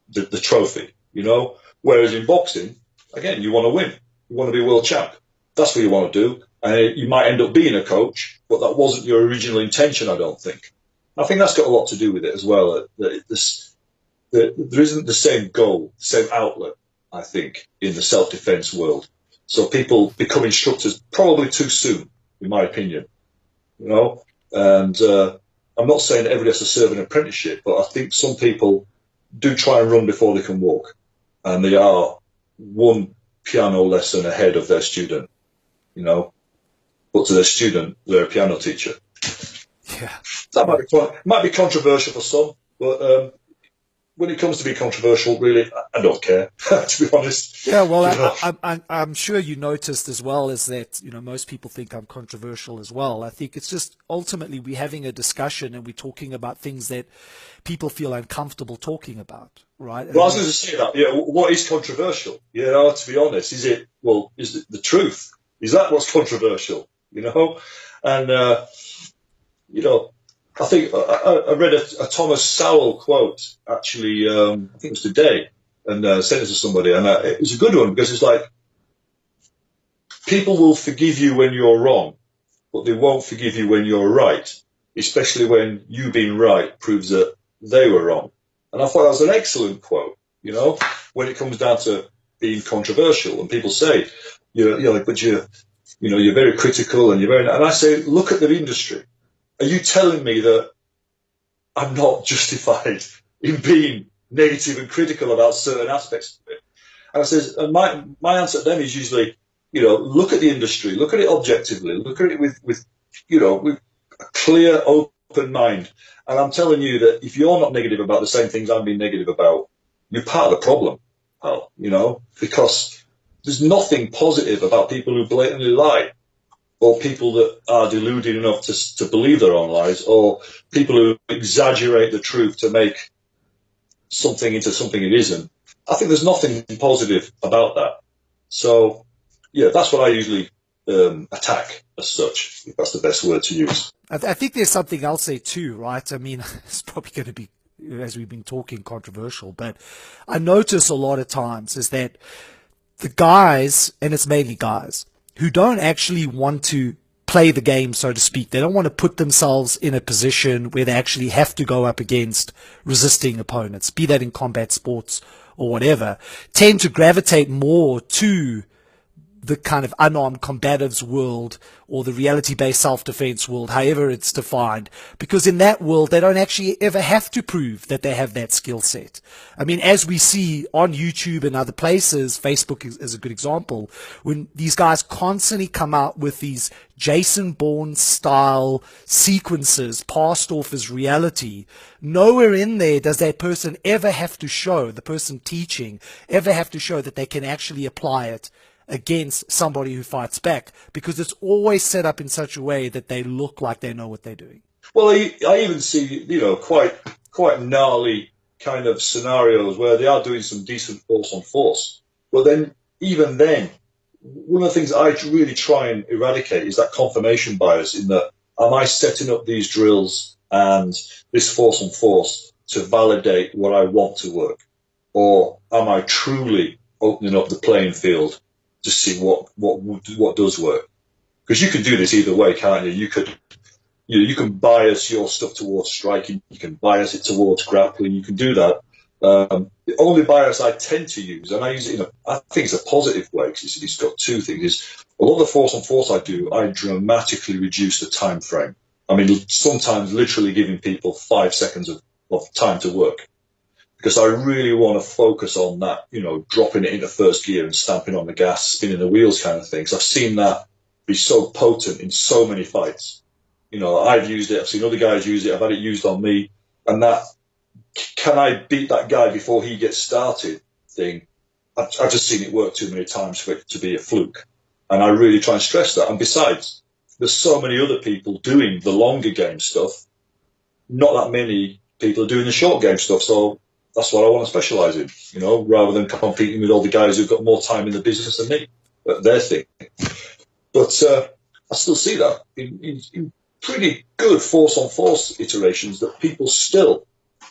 the trophy, you know? Whereas in boxing, again, you want to win. You want to be world champ. That's what you want to do. And you might end up being a coach, but that wasn't your original intention, I don't think. I think that's got a lot to do with it as well. There isn't the same goal, the same outlet, I think, in the self-defense world. So people become instructors probably too soon, in my opinion, you know? And I'm not saying that everybody has to serve an apprenticeship, but I think some people do try and run before they can walk. And they are one piano lesson ahead of their student, you know? But to their student, they're a piano teacher. Yeah. That might be controversial for some, but when it comes to be controversial, really, I don't care, to be honest. Yeah, well, you know? I'm sure you noticed as well is that, you know, most people think I'm controversial as well. I think it's just ultimately we're having a discussion and we're talking about things that people feel uncomfortable talking about, right? Well, I was going to say that, yeah, what is controversial? You know, to be honest, is it the truth? Is that what's controversial? You know? And, you know, I think I read a Thomas Sowell quote, actually, I think it was today, and sent it to somebody, and it was a good one, because it's like, people will forgive you when you're wrong, but they won't forgive you when you're right, especially when you being right proves that they were wrong. And I thought that was an excellent quote, you know, when it comes down to being controversial, and people say, but you're very critical, and and I say, look at the industry. Are you telling me that I'm not justified in being negative and critical about certain aspects of it? And I says, and my answer to them is usually, you know, look at the industry, look at it objectively, look at it with a clear, open mind. And I'm telling you that if you're not negative about the same things I'm being negative about, you're part of the problem, pal, you know, because there's nothing positive about people who blatantly lie, or people that are deluded enough to believe their own lies, or people who exaggerate the truth to make something into something it isn't. I think there's nothing positive about that. So, yeah, that's what I usually attack as such, if that's the best word to use. I think there's something else there too, right? I mean, it's probably going to be, as we've been talking, controversial, but I notice a lot of times is that the guys, and it's mainly guys, who don't actually want to play the game, so to speak. They don't want to put themselves in a position where they actually have to go up against resisting opponents, be that in combat sports or whatever, tend to gravitate more to the kind of unarmed combatives world or the reality-based self-defense world, however it's defined, because in that world, they don't actually ever have to prove that they have that skill set. I mean, as we see on YouTube and other places, Facebook is a good example, when these guys constantly come out with these Jason Bourne style sequences passed off as reality, nowhere in there does that person ever have to show, the person teaching, ever have to show that they can actually apply it against somebody who fights back, because it's always set up in such a way that they look like they know what they're doing. Well, I even see, you know, quite gnarly kind of scenarios where they are doing some decent force on force. But then, even then, one of the things I really try and eradicate is that confirmation bias, in that, am I setting up these drills and this force on force to validate what I want to work? Or am I truly opening up the playing field to see what does work? Because you can do this either way, can't you? You can bias your stuff towards striking. You can bias it towards grappling. You can do that. The only bias I tend to use, and I use it I think it's a positive way, because it's got two things, is a lot of the force on force I do, I dramatically reduce the time frame. I mean, sometimes literally giving people 5 seconds of time to work, because I really want to focus on that, dropping it into first gear and stamping on the gas, spinning the wheels kind of thing. So I've seen that be so potent in so many fights. I've used it, I've seen other guys use it, I've had it used on me, and that, can I beat that guy before he gets started thing, I've just seen it work too many times for it to be a fluke. And I really try and stress that. And besides, there's so many other people doing the longer game stuff. Not that many people are doing the short game stuff. So that's what I want to specialise in, rather than competing with all the guys who've got more time in the business than me. But their thing. But I still see that in pretty good force-on-force iterations, that people still,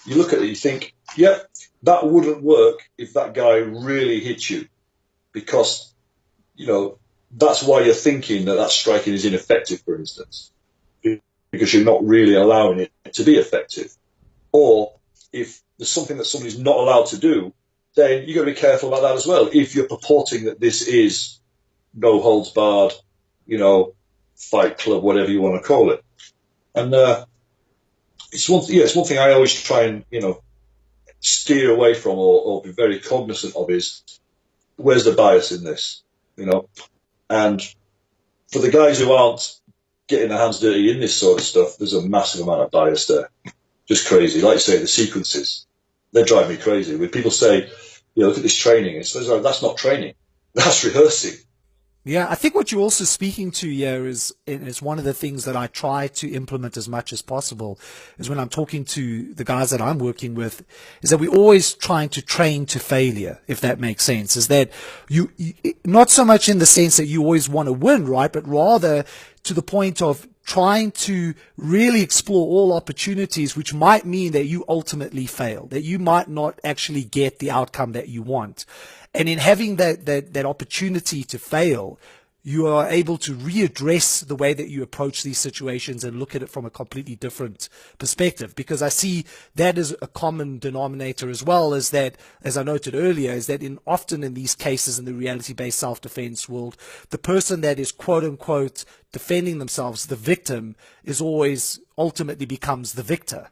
you look at it, you think, yeah, that wouldn't work if that guy really hit you, because, that's why you're thinking that striking is ineffective, for instance, because you're not really allowing it to be effective. Or if there's something that somebody's not allowed to do, then you've got to be careful about that as well. If you're purporting that this is no holds barred, fight club, whatever you want to call it. And it's one thing I always try and, steer away from or be very cognizant of is, where's the bias in this, And for the guys who aren't getting their hands dirty in this sort of stuff, there's a massive amount of bias there. Just crazy. Like you say, the sequences, they drive me crazy. When people say, look at this training, it's like, that's not training, that's rehearsing. Yeah, I think what you're also speaking to here is one of the things that I try to implement as much as possible, is when I'm talking to the guys that I'm working with, is that we're always trying to train to failure, if that makes sense. Is that you not so much in the sense that you always want to win, right? But rather to the point of trying to really explore all opportunities, which might mean that you ultimately fail, that you might not actually get the outcome that you want. And in having that opportunity to fail, you are able to readdress the way that you approach these situations and look at it from a completely different perspective. Because I see that as a common denominator, as well as that, as I noted earlier, is that often in these cases in the reality-based self-defense world, the person that is quote-unquote defending themselves, the victim, is always ultimately becomes the victor.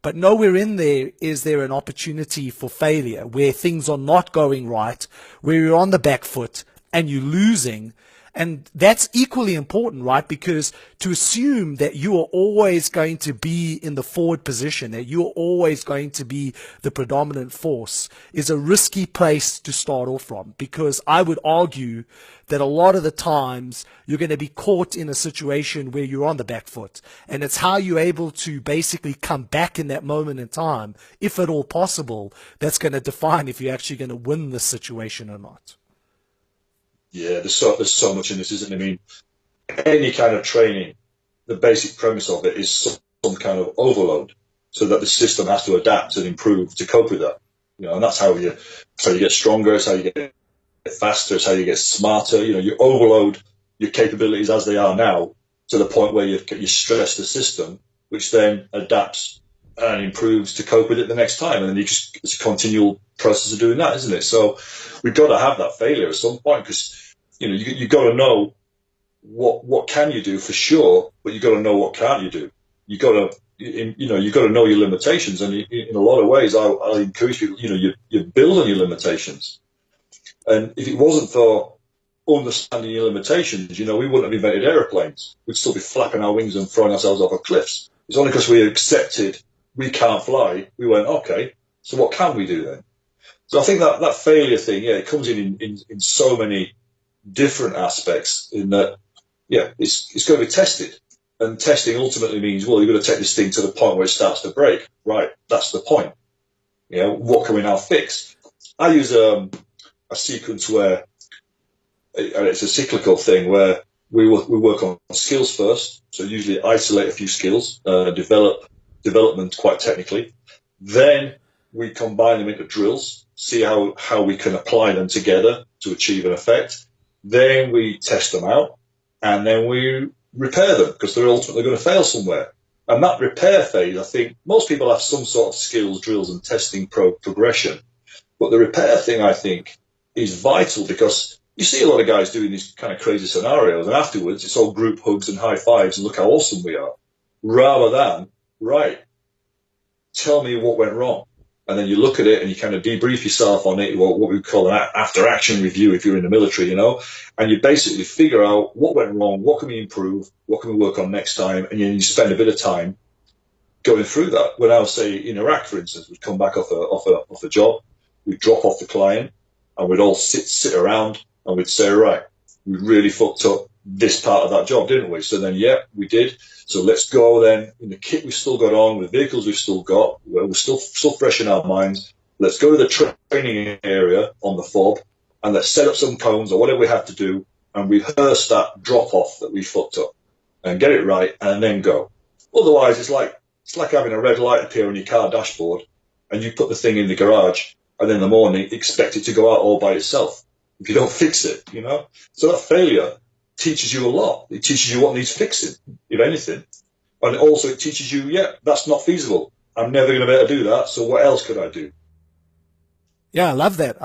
But nowhere in there is there an opportunity for failure, where things are not going right, where you're on the back foot and you're losing. And that's equally important, right? Because to assume that you are always going to be in the forward position, that you're always going to be the predominant force, is a risky place to start off from. Because I would argue that a lot of the times you're going to be caught in a situation where you're on the back foot. And it's how you're able to basically come back in that moment in time, if at all possible, that's going to define if you're actually going to win this situation or not. Yeah, there's so much in this, isn't there? I mean, any kind of training, the basic premise of it is some kind of overload, so that the system has to adapt and improve to cope with that. And that's how you get stronger, it's how you get faster, it's how you get smarter. You overload your capabilities as they are now to the point where you stress the system, which then adapts and improves to cope with it the next time. And then it's a continual process of doing that, isn't it? So we've got to have that failure at some point, because you've got to know what can you do for sure, but you've got to know what can't you do. You've got to know your limitations, and in a lot of ways, I'll encourage people. You build on your limitations, and if it wasn't for understanding your limitations, we wouldn't have invented aeroplanes. We'd still be flapping our wings and throwing ourselves off of cliffs. It's only because we accepted we can't fly, we went, okay, so what can we do then? So I think that failure thing, it comes in so many different aspects, in that, it's going to be tested. And testing ultimately means, well, you've got to take this thing to the point where it starts to break. Right, that's the point. What can we now fix? I use a sequence where, and it's a cyclical thing, where we work on skills first. So usually isolate a few skills, development quite technically. Then we combine them into drills, see how we can apply them together to achieve an effect. Then we test them out, and then we repair them because they're ultimately going to fail somewhere. And that repair phase, I think most people have some sort of skills, drills, and testing progression. But the repair thing, I think, is vital because you see a lot of guys doing these kind of crazy scenarios, and afterwards it's all group hugs and high fives and look how awesome we are, rather than, right, tell me what went wrong. And then you look at it and you kind of debrief yourself on it, what we call an after-action review if you're in the military, and you basically figure out what went wrong, what can we improve, what can we work on next time, and you spend a bit of time going through that. When I was, say, in Iraq, for instance, we'd come back off a job, we'd drop off the client, and we'd all sit around and we'd say, right, we really fucked up this part of that job, didn't we? So then, yeah, we did. So let's go then, in the kit we've still got on, with the vehicles we've still got, we're still fresh in our minds. Let's go to the training area on the fob, and let's set up some cones or whatever we have to do, and rehearse that drop-off that we fucked up, and get it right, and then go. Otherwise, it's like having a red light appear on your car dashboard, and you put the thing in the garage, and then in the morning expect it to go out all by itself if you don't fix it, So that failure teaches you a lot. It teaches you what needs fixing, if anything. And also it teaches you, yeah, that's not feasible. I'm never going to be able to do that, so what else could I do? Yeah, I love that.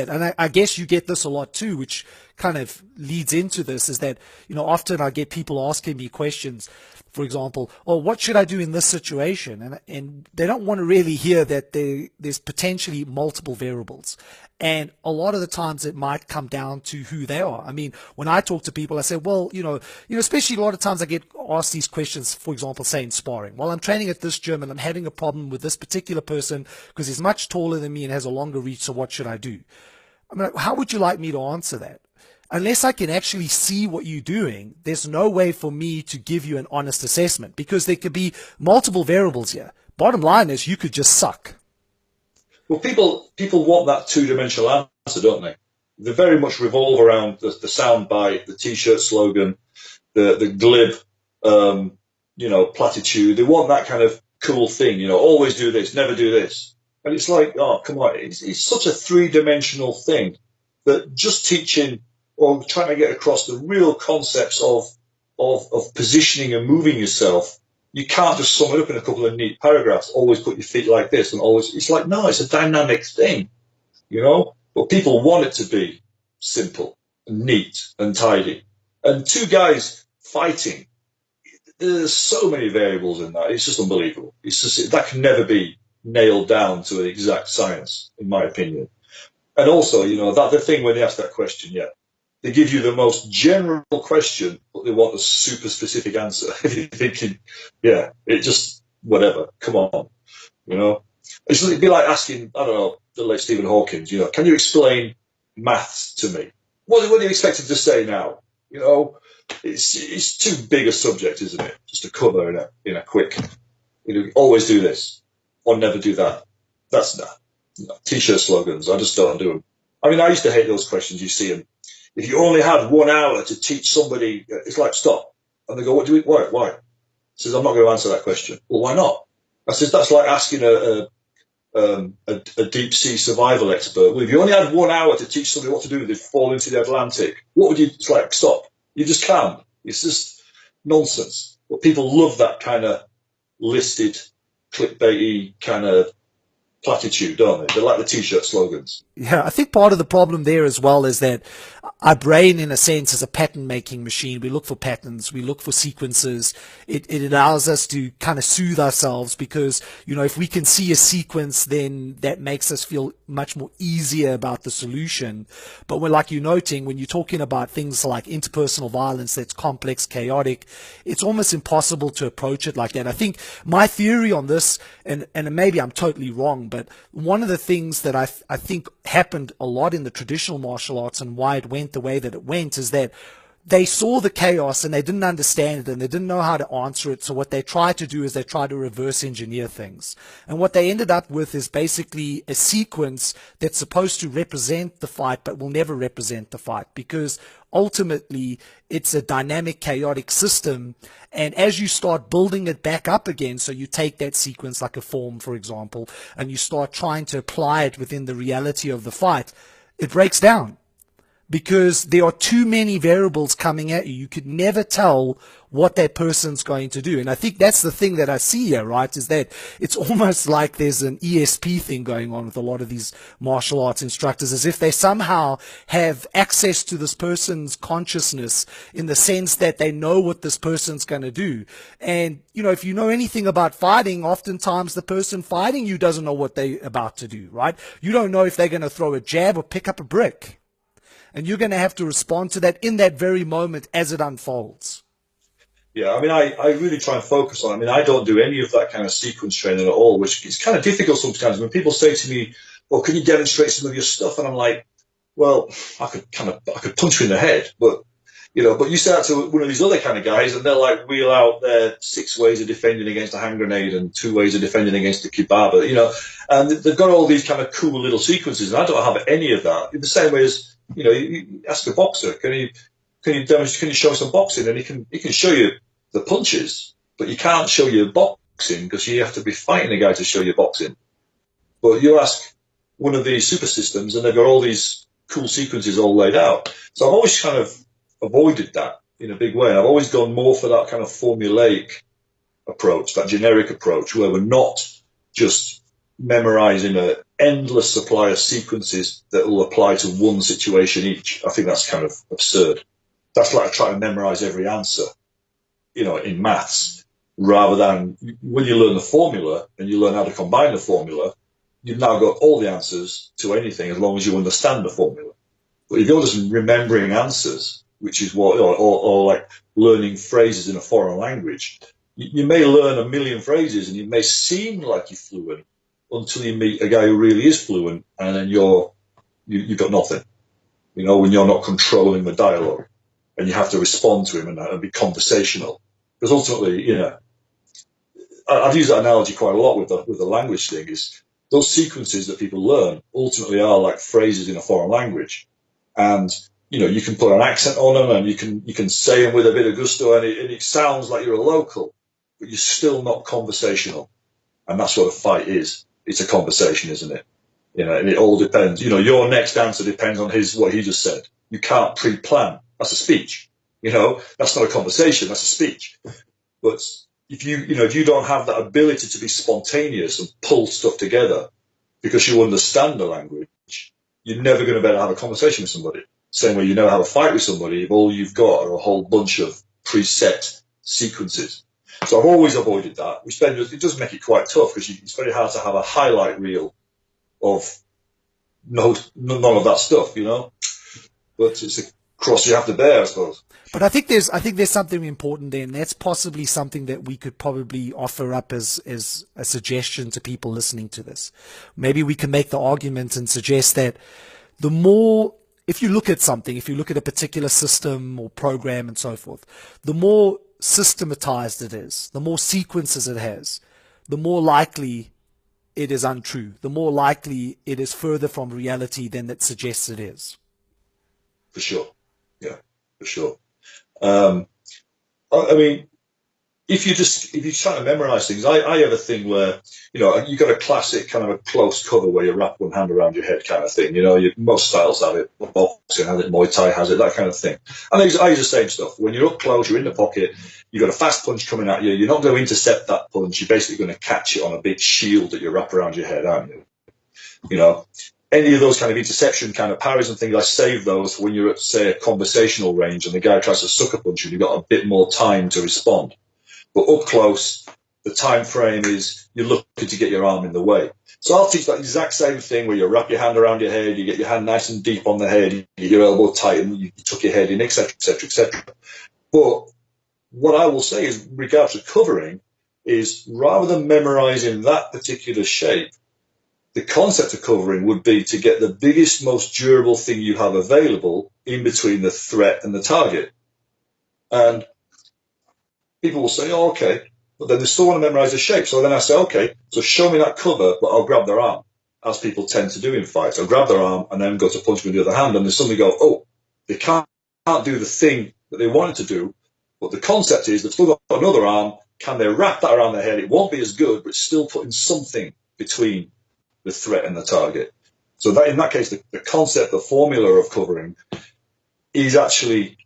And I guess you get this a lot too, which kind of leads into this, is that, often I get people asking me questions, for example, what should I do in this situation? And they don't want to really hear that there's potentially multiple variables. And a lot of the times it might come down to who they are. I mean, when I talk to people, I say, well, especially a lot of times I get asked these questions, for example, say in sparring. Well, I'm training at this gym and I'm having a problem with this particular person because he's much taller than me and has a longer reach, so what should I do? I mean, how would you like me to answer that? Unless I can actually see what you're doing, there's no way for me to give you an honest assessment because there could be multiple variables here. Bottom line is you could just suck. Well, people want that two-dimensional answer, don't they? They very much revolve around the sound bite, the T-shirt slogan, the glib, platitude. They want that kind of cool thing, always do this, never do this. And it's like, oh, come on, it's such a three-dimensional thing that just teaching or trying to get across the real concepts of positioning and moving yourself, you can't just sum it up in a couple of neat paragraphs. Always put your feet like this, and always. It's like, no, it's a dynamic thing, But people want it to be simple, and neat, and tidy. And two guys fighting, there's so many variables in that. It's just unbelievable. That can never be nailed down to an exact science, in my opinion. And also, that the thing when they ask that question, yeah. They give you the most general question, but they want a super specific answer. You're thinking, yeah, it just, whatever, come on, It'd be like asking, I don't know, the late Stephen Hawking, can you explain maths to me? What do you expect him to say now? It's too big a subject, isn't it? Just to cover in a quick, always do this, or never do that. That's not. T-shirt slogans, I just don't do them. I mean, I used to hate those questions, you see them. If you only had 1 hour to teach somebody, it's like, stop. And they go, what do you, why? He says, I'm not going to answer that question. Well, why not? I says, that's like asking a deep sea survival expert. Well, if you only had 1 hour to teach somebody what to do, they'd fall into the Atlantic. What would you, it's like, stop. You just can't. It's just nonsense. But people love that kind of listed, clickbaity kind of platitude, don't they? They like the T-shirt slogans. Yeah, I think part of the problem there as well is that our brain, in a sense, is a pattern-making machine. We look for patterns. We look for sequences. It allows us to kind of soothe ourselves because, if we can see a sequence, then that makes us feel much more easier about the solution. But like you're noting, when you're talking about things like interpersonal violence that's complex, chaotic, it's almost impossible to approach it like that. I think my theory on this, and maybe I'm totally wrong, but one of the things that I think happened a lot in the traditional martial arts and why it went the way that it went is that they saw the chaos and they didn't understand it and they didn't know how to answer it. So what they tried to do is they tried to reverse engineer things. And what they ended up with is basically a sequence that's supposed to represent the fight, but will never represent the fight, because ultimately it's a dynamic, chaotic system. And as you start building it back up again, so you take that sequence like a form, for example, and you start trying to apply it within the reality of the fight, it breaks down. Because there are too many variables coming at you. You could never tell what that person's going to do. And I think that's the thing that I see here, right, is that it's almost like there's an ESP thing going on with a lot of these martial arts instructors, as if they somehow have access to this person's consciousness in the sense that they know what this person's going to do. And, you know, if you know anything about fighting, oftentimes the person fighting you doesn't know what they're about to do, right? You don't know if they're going to throw a jab or pick up a brick. And you're going to have to respond to that in that very moment as it unfolds. Yeah, I mean, I really try and focus on it. I mean, I don't do any of that kind of sequence training at all, which is kind of difficult sometimes. When people say to me, well, can you demonstrate some of your stuff? And I'm like, well, I could punch you in the head, but, you know, but you start to one of these other kind of guys and they'll like wheel out their 6 ways of defending against a hand grenade and 2 ways of defending against a kebab, you know, and they've got all these kind of cool little sequences. And I don't have any of that in the same way as, you know, you ask a boxer, can you show some boxing? And he can show you the punches, but you can't show you boxing because you have to be fighting a guy to show you boxing. But you ask one of these super systems and they've got all these cool sequences all laid out. So I've always kind of avoided that in a big way. And I've always gone more for that kind of formulaic approach, that generic approach, where we're not just memorizing an endless supply of sequences that will apply to one situation each. I think that's kind of absurd. That's like trying to memorize every answer, you know, in maths, rather than when you learn the formula and you learn how to combine the formula, you've now got all the answers to anything as long as you understand the formula. But if you're just remembering answers, which is what, or like learning phrases in a foreign language, you may learn a million phrases and it may seem like you're fluent, until you meet a guy who really is fluent, and then you've got nothing. You know, when you're not controlling the dialogue, and you have to respond to him and be conversational. Because ultimately, you know, I've used that analogy quite a lot with the language thing. Is those sequences that people learn ultimately are like phrases in a foreign language, and you know, you can put an accent on them, and you can say them with a bit of gusto, and it sounds like you're a local, but you're still not conversational, and that's what a fight is. It's a conversation, isn't it? You know, and it all depends. You know, your next answer depends on what he just said. You can't pre-plan. That's a speech. You know, that's not a conversation. That's a speech. But if you don't have that ability to be spontaneous and pull stuff together because you understand the language, you're never going to be able to have a conversation with somebody. Same way you never have a fight with somebody if all you've got are a whole bunch of preset sequences. So I've always avoided that, which then it does make it quite tough because it's very hard to have a highlight reel of none of that stuff, you know. But it's a cross you have to bear, I suppose. But I think there's something important there, and that's possibly something that we could probably offer up as a suggestion to people listening to this. Maybe we can make the argument and suggest that the more, if you look at something, if you look at a particular system or program and so forth, the more systematized it is, the more sequences it has, the more likely it is untrue, the more likely it is further from reality than it suggests it is. For sure. Yeah, for sure. I mean, if you're trying to memorize things, I have a thing where, you know, you got a classic kind of a close cover where you wrap one hand around your head kind of thing. You know, most styles have it, boxing has it, Muay Thai has it, that kind of thing. And I use the same stuff. When you're up close, you're in the pocket, you've got a fast punch coming at you, you're not going to intercept that punch, you're basically going to catch it on a big shield that you wrap around your head, aren't you? You know, any of those kind of interception kind of parries and things, I save those for when you're at, say, a conversational range and the guy tries to sucker punch you, you've got a bit more time to respond. But up close, the time frame is you're looking to get your arm in the way. So I'll teach that exact same thing where you wrap your hand around your head, you get your hand nice and deep on the head, you get your elbow tight and you tuck your head in, etc., etc., etc. But what I will say is, regards to covering, is rather than memorizing that particular shape, the concept of covering would be to get the biggest, most durable thing you have available in between the threat and the target. And people will say, oh, okay, but then they still want to memorize the shape. So then I say, okay, so show me that cover, but I'll grab their arm, as people tend to do in fights. I'll grab their arm and then go to punch with the other hand, and they suddenly go, oh, they can't do the thing that they wanted to do, but the concept is they've still got another arm. Can they wrap that around their head? It won't be as good, but it's still putting something between the threat and the target. So that in that case, the concept, the formula of covering is actually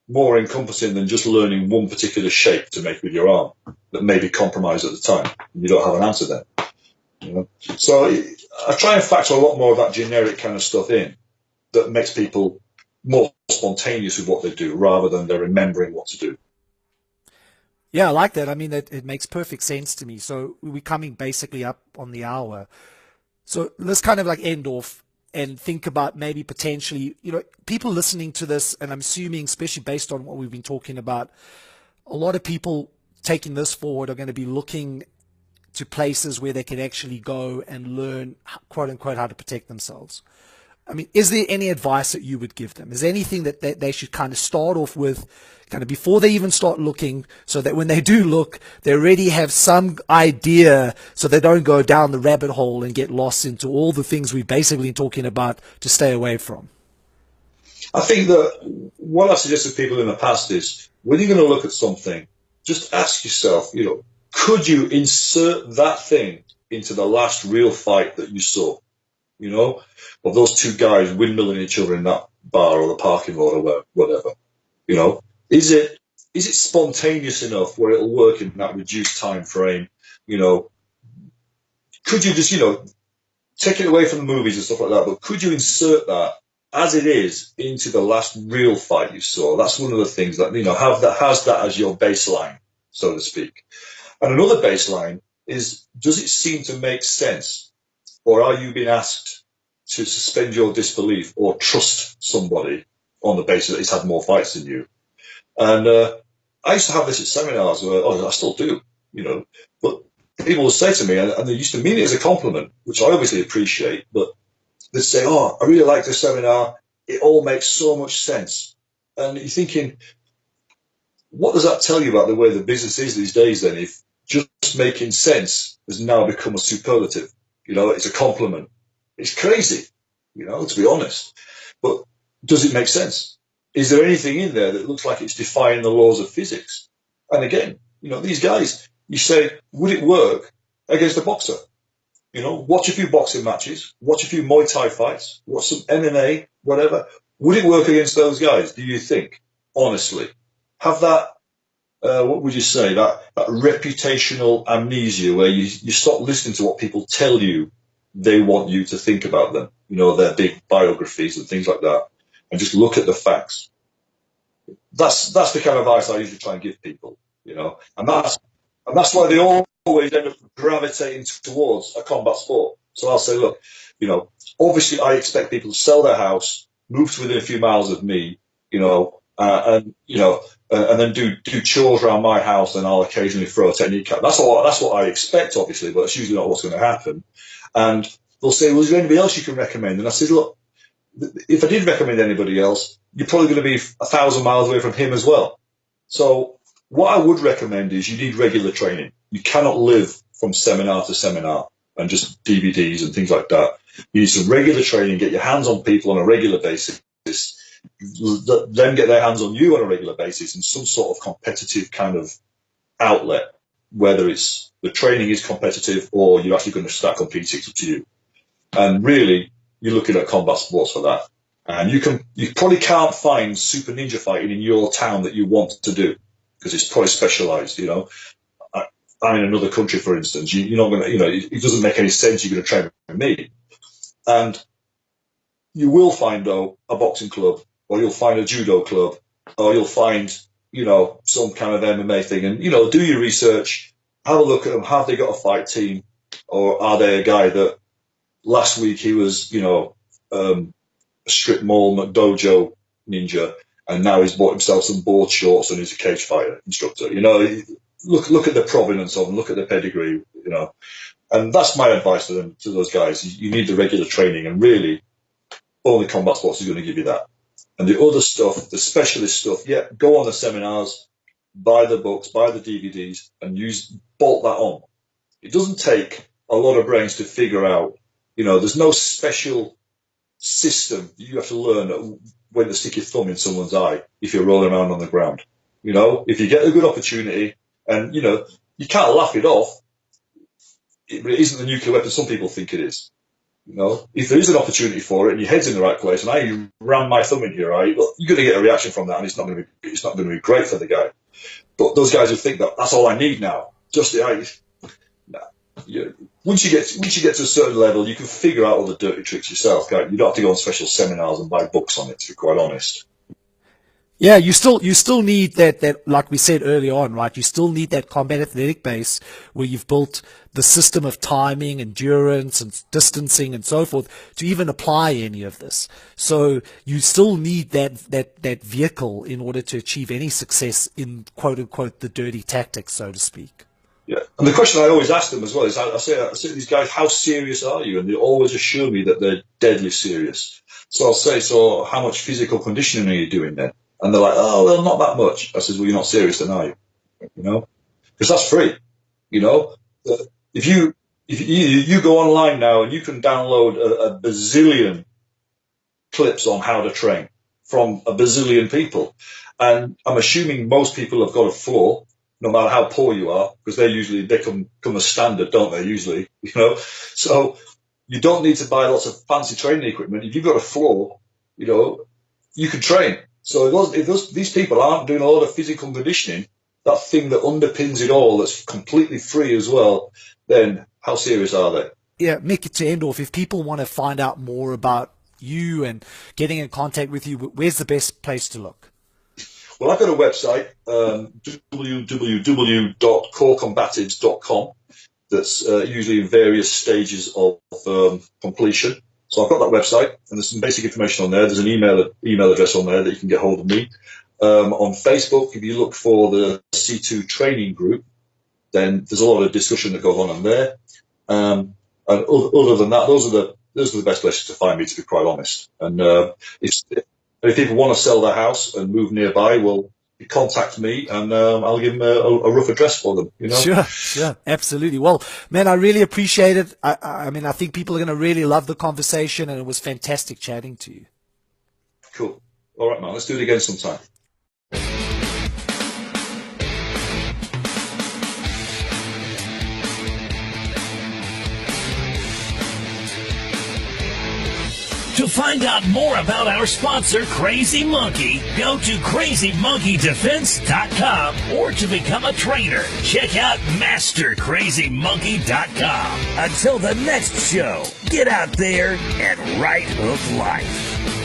more encompassing than just learning one particular shape to make with your arm that may be compromised at the time. You don't have an answer then. You know? So I try and factor a lot more of that generic kind of stuff in that makes people more spontaneous with what they do rather than they're remembering what to do. Yeah, I like that. I mean, it makes perfect sense to me. So we're coming basically up on the hour. So let's kind of like end off and think about maybe potentially, people listening to this, and I'm assuming, especially based on what we've been talking about, a lot of people taking this forward are going to be looking to places where they can actually go and learn, quote unquote, how to protect themselves. I mean, is there any advice that you would give them? Is there anything that they should kind of start off with, kind of before they even start looking, so that when they do look, they already have some idea, so they don't go down the rabbit hole and get lost into all the things we've basically been talking about to stay away from? I think that what I've suggested to people in the past is, when you're going to look at something, just ask yourself, could you insert that thing into the last real fight that you saw? Of those two guys windmilling each other in that bar or the parking lot or whatever. Is it spontaneous enough where it'll work in that reduced time frame? Could you just, take it away from the movies and stuff like that, but could you insert that as it is into the last real fight you saw? That's one of the things that, has that as your baseline, so to speak. And another baseline is, does it seem to make sense? Or are you being asked to suspend your disbelief or trust somebody on the basis that he's had more fights than you? And I used to have this at seminars, I still do, but people would say to me, and they used to mean it as a compliment, which I obviously appreciate, but they'd say, oh, I really like this seminar. It all makes so much sense. And you're thinking, what does that tell you about the way the business is these days then, if just making sense has now become a superlative? It's a compliment. It's crazy, to be honest. But does it make sense? Is there anything in there that looks like it's defying the laws of physics? And again, these guys, you say, would it work against a boxer? Watch a few boxing matches, watch a few Muay Thai fights, watch some MMA, whatever. Would it work against those guys, do you think? Honestly. Have that, what would you say, that reputational amnesia where you stop listening to what people tell you they want you to think about them, their big biographies and things like that, and just look at the facts. That's the kind of advice I usually try and give people, and that's why they always end up gravitating towards a combat sport. So I'll say, look, obviously I expect people to sell their house, move to within a few miles of me, and then do chores around my house, and I'll occasionally throw a technique out. That's what I expect, obviously, but it's usually not what's going to happen. And they'll say, well, is there anybody else you can recommend? And I said, look, if I did recommend anybody else, you're probably going to be 1,000 miles away from him as well. So what I would recommend is you need regular training. You cannot live from seminar to seminar and just DVDs and things like that. You need some regular training, get your hands on people on a regular basis, let them get their hands on you on a regular basis in some sort of competitive kind of outlet, whether it's the training is competitive or you're actually going to start competing. It's up to you. And really, you're looking at combat sports for that. And you probably can't find super ninja fighting in your town that you want to do because it's probably specialized, I'm in another country, for instance. You're not going to, it doesn't make any sense you're going to train with me. And you will find, though, a boxing club, or you'll find a judo club, or you'll find, some kind of MMA thing. And, do your research, have a look at them. Have they got a fight team? Or are they a guy that last week he was, a strip mall dojo ninja, and now he's bought himself some board shorts and he's a cage fighter instructor? Look at the provenance of them, look at the pedigree, and that's my advice to those guys. You need the regular training, and really only combat sports is going to give you that. And the other stuff, the specialist stuff, yeah, go on the seminars, buy the books, buy the DVDs, and bolt that on. It doesn't take a lot of brains to figure out, there's no special system you have to learn when to stick your thumb in someone's eye if you're rolling around on the ground. If you get a good opportunity and, you can't laugh it off, but it isn't the nuclear weapon some people think it is. If there is an opportunity for it and your head's in the right place and I ram my thumb in your eye, you're going to get a reaction from that and it's not going to be great for the guy. But those guys who think that that's all I need now, just the eye, once you get to a certain level, you can figure out all the dirty tricks yourself. You don't have to go on special seminars and buy books on it, to be quite honest. Yeah, you still need that like we said early on, right? You still need that combat athletic base where you've built the system of timing, endurance, and distancing, and so forth to even apply any of this. So you still need that vehicle in order to achieve any success in quote unquote the dirty tactics, so to speak. Yeah, and the question I always ask them as well is, I say to these guys, how serious are you? And they always assure me that they're deadly serious. So I'll say, so how much physical conditioning are you doing then? And they're like, oh, well, not that much. I says, well, you're not serious then, are you? Because that's free. If you go online now and you can download a bazillion clips on how to train from a bazillion people, and I'm assuming most people have got a floor, no matter how poor you are, because they come as standard, don't they? Usually, So you don't need to buy lots of fancy training equipment. If you've got a floor, you can train. So if these people aren't doing a lot of physical conditioning, that thing that underpins it all, that's completely free as well, then how serious are they? Yeah, Mick, to end off, if people want to find out more about you and getting in contact with you, where's the best place to look? Well, I've got a website, www.corecombatives.com, that's usually in various stages of completion. So I've got that website, and there's some basic information on there. There's an email address on there that you can get hold of me. On Facebook, if you look for the C2 training group, then there's a lot of discussion that goes on there. And other than that, those are the best places to find me, to be quite honest. And if people want to sell their house and move nearby, well, you contact me and I'll give them a rough address for them. Sure, absolutely. Well, man, I really appreciate it. I mean, I think people are going to really love the conversation, and it was fantastic chatting to you. Cool. All right, man. Let's do it again sometime. To find out more about our sponsor, Crazy Monkey, go to crazymonkeydefense.com, or to become a trainer, check out mastercrazymonkey.com. Until the next show, get out there and right hook life.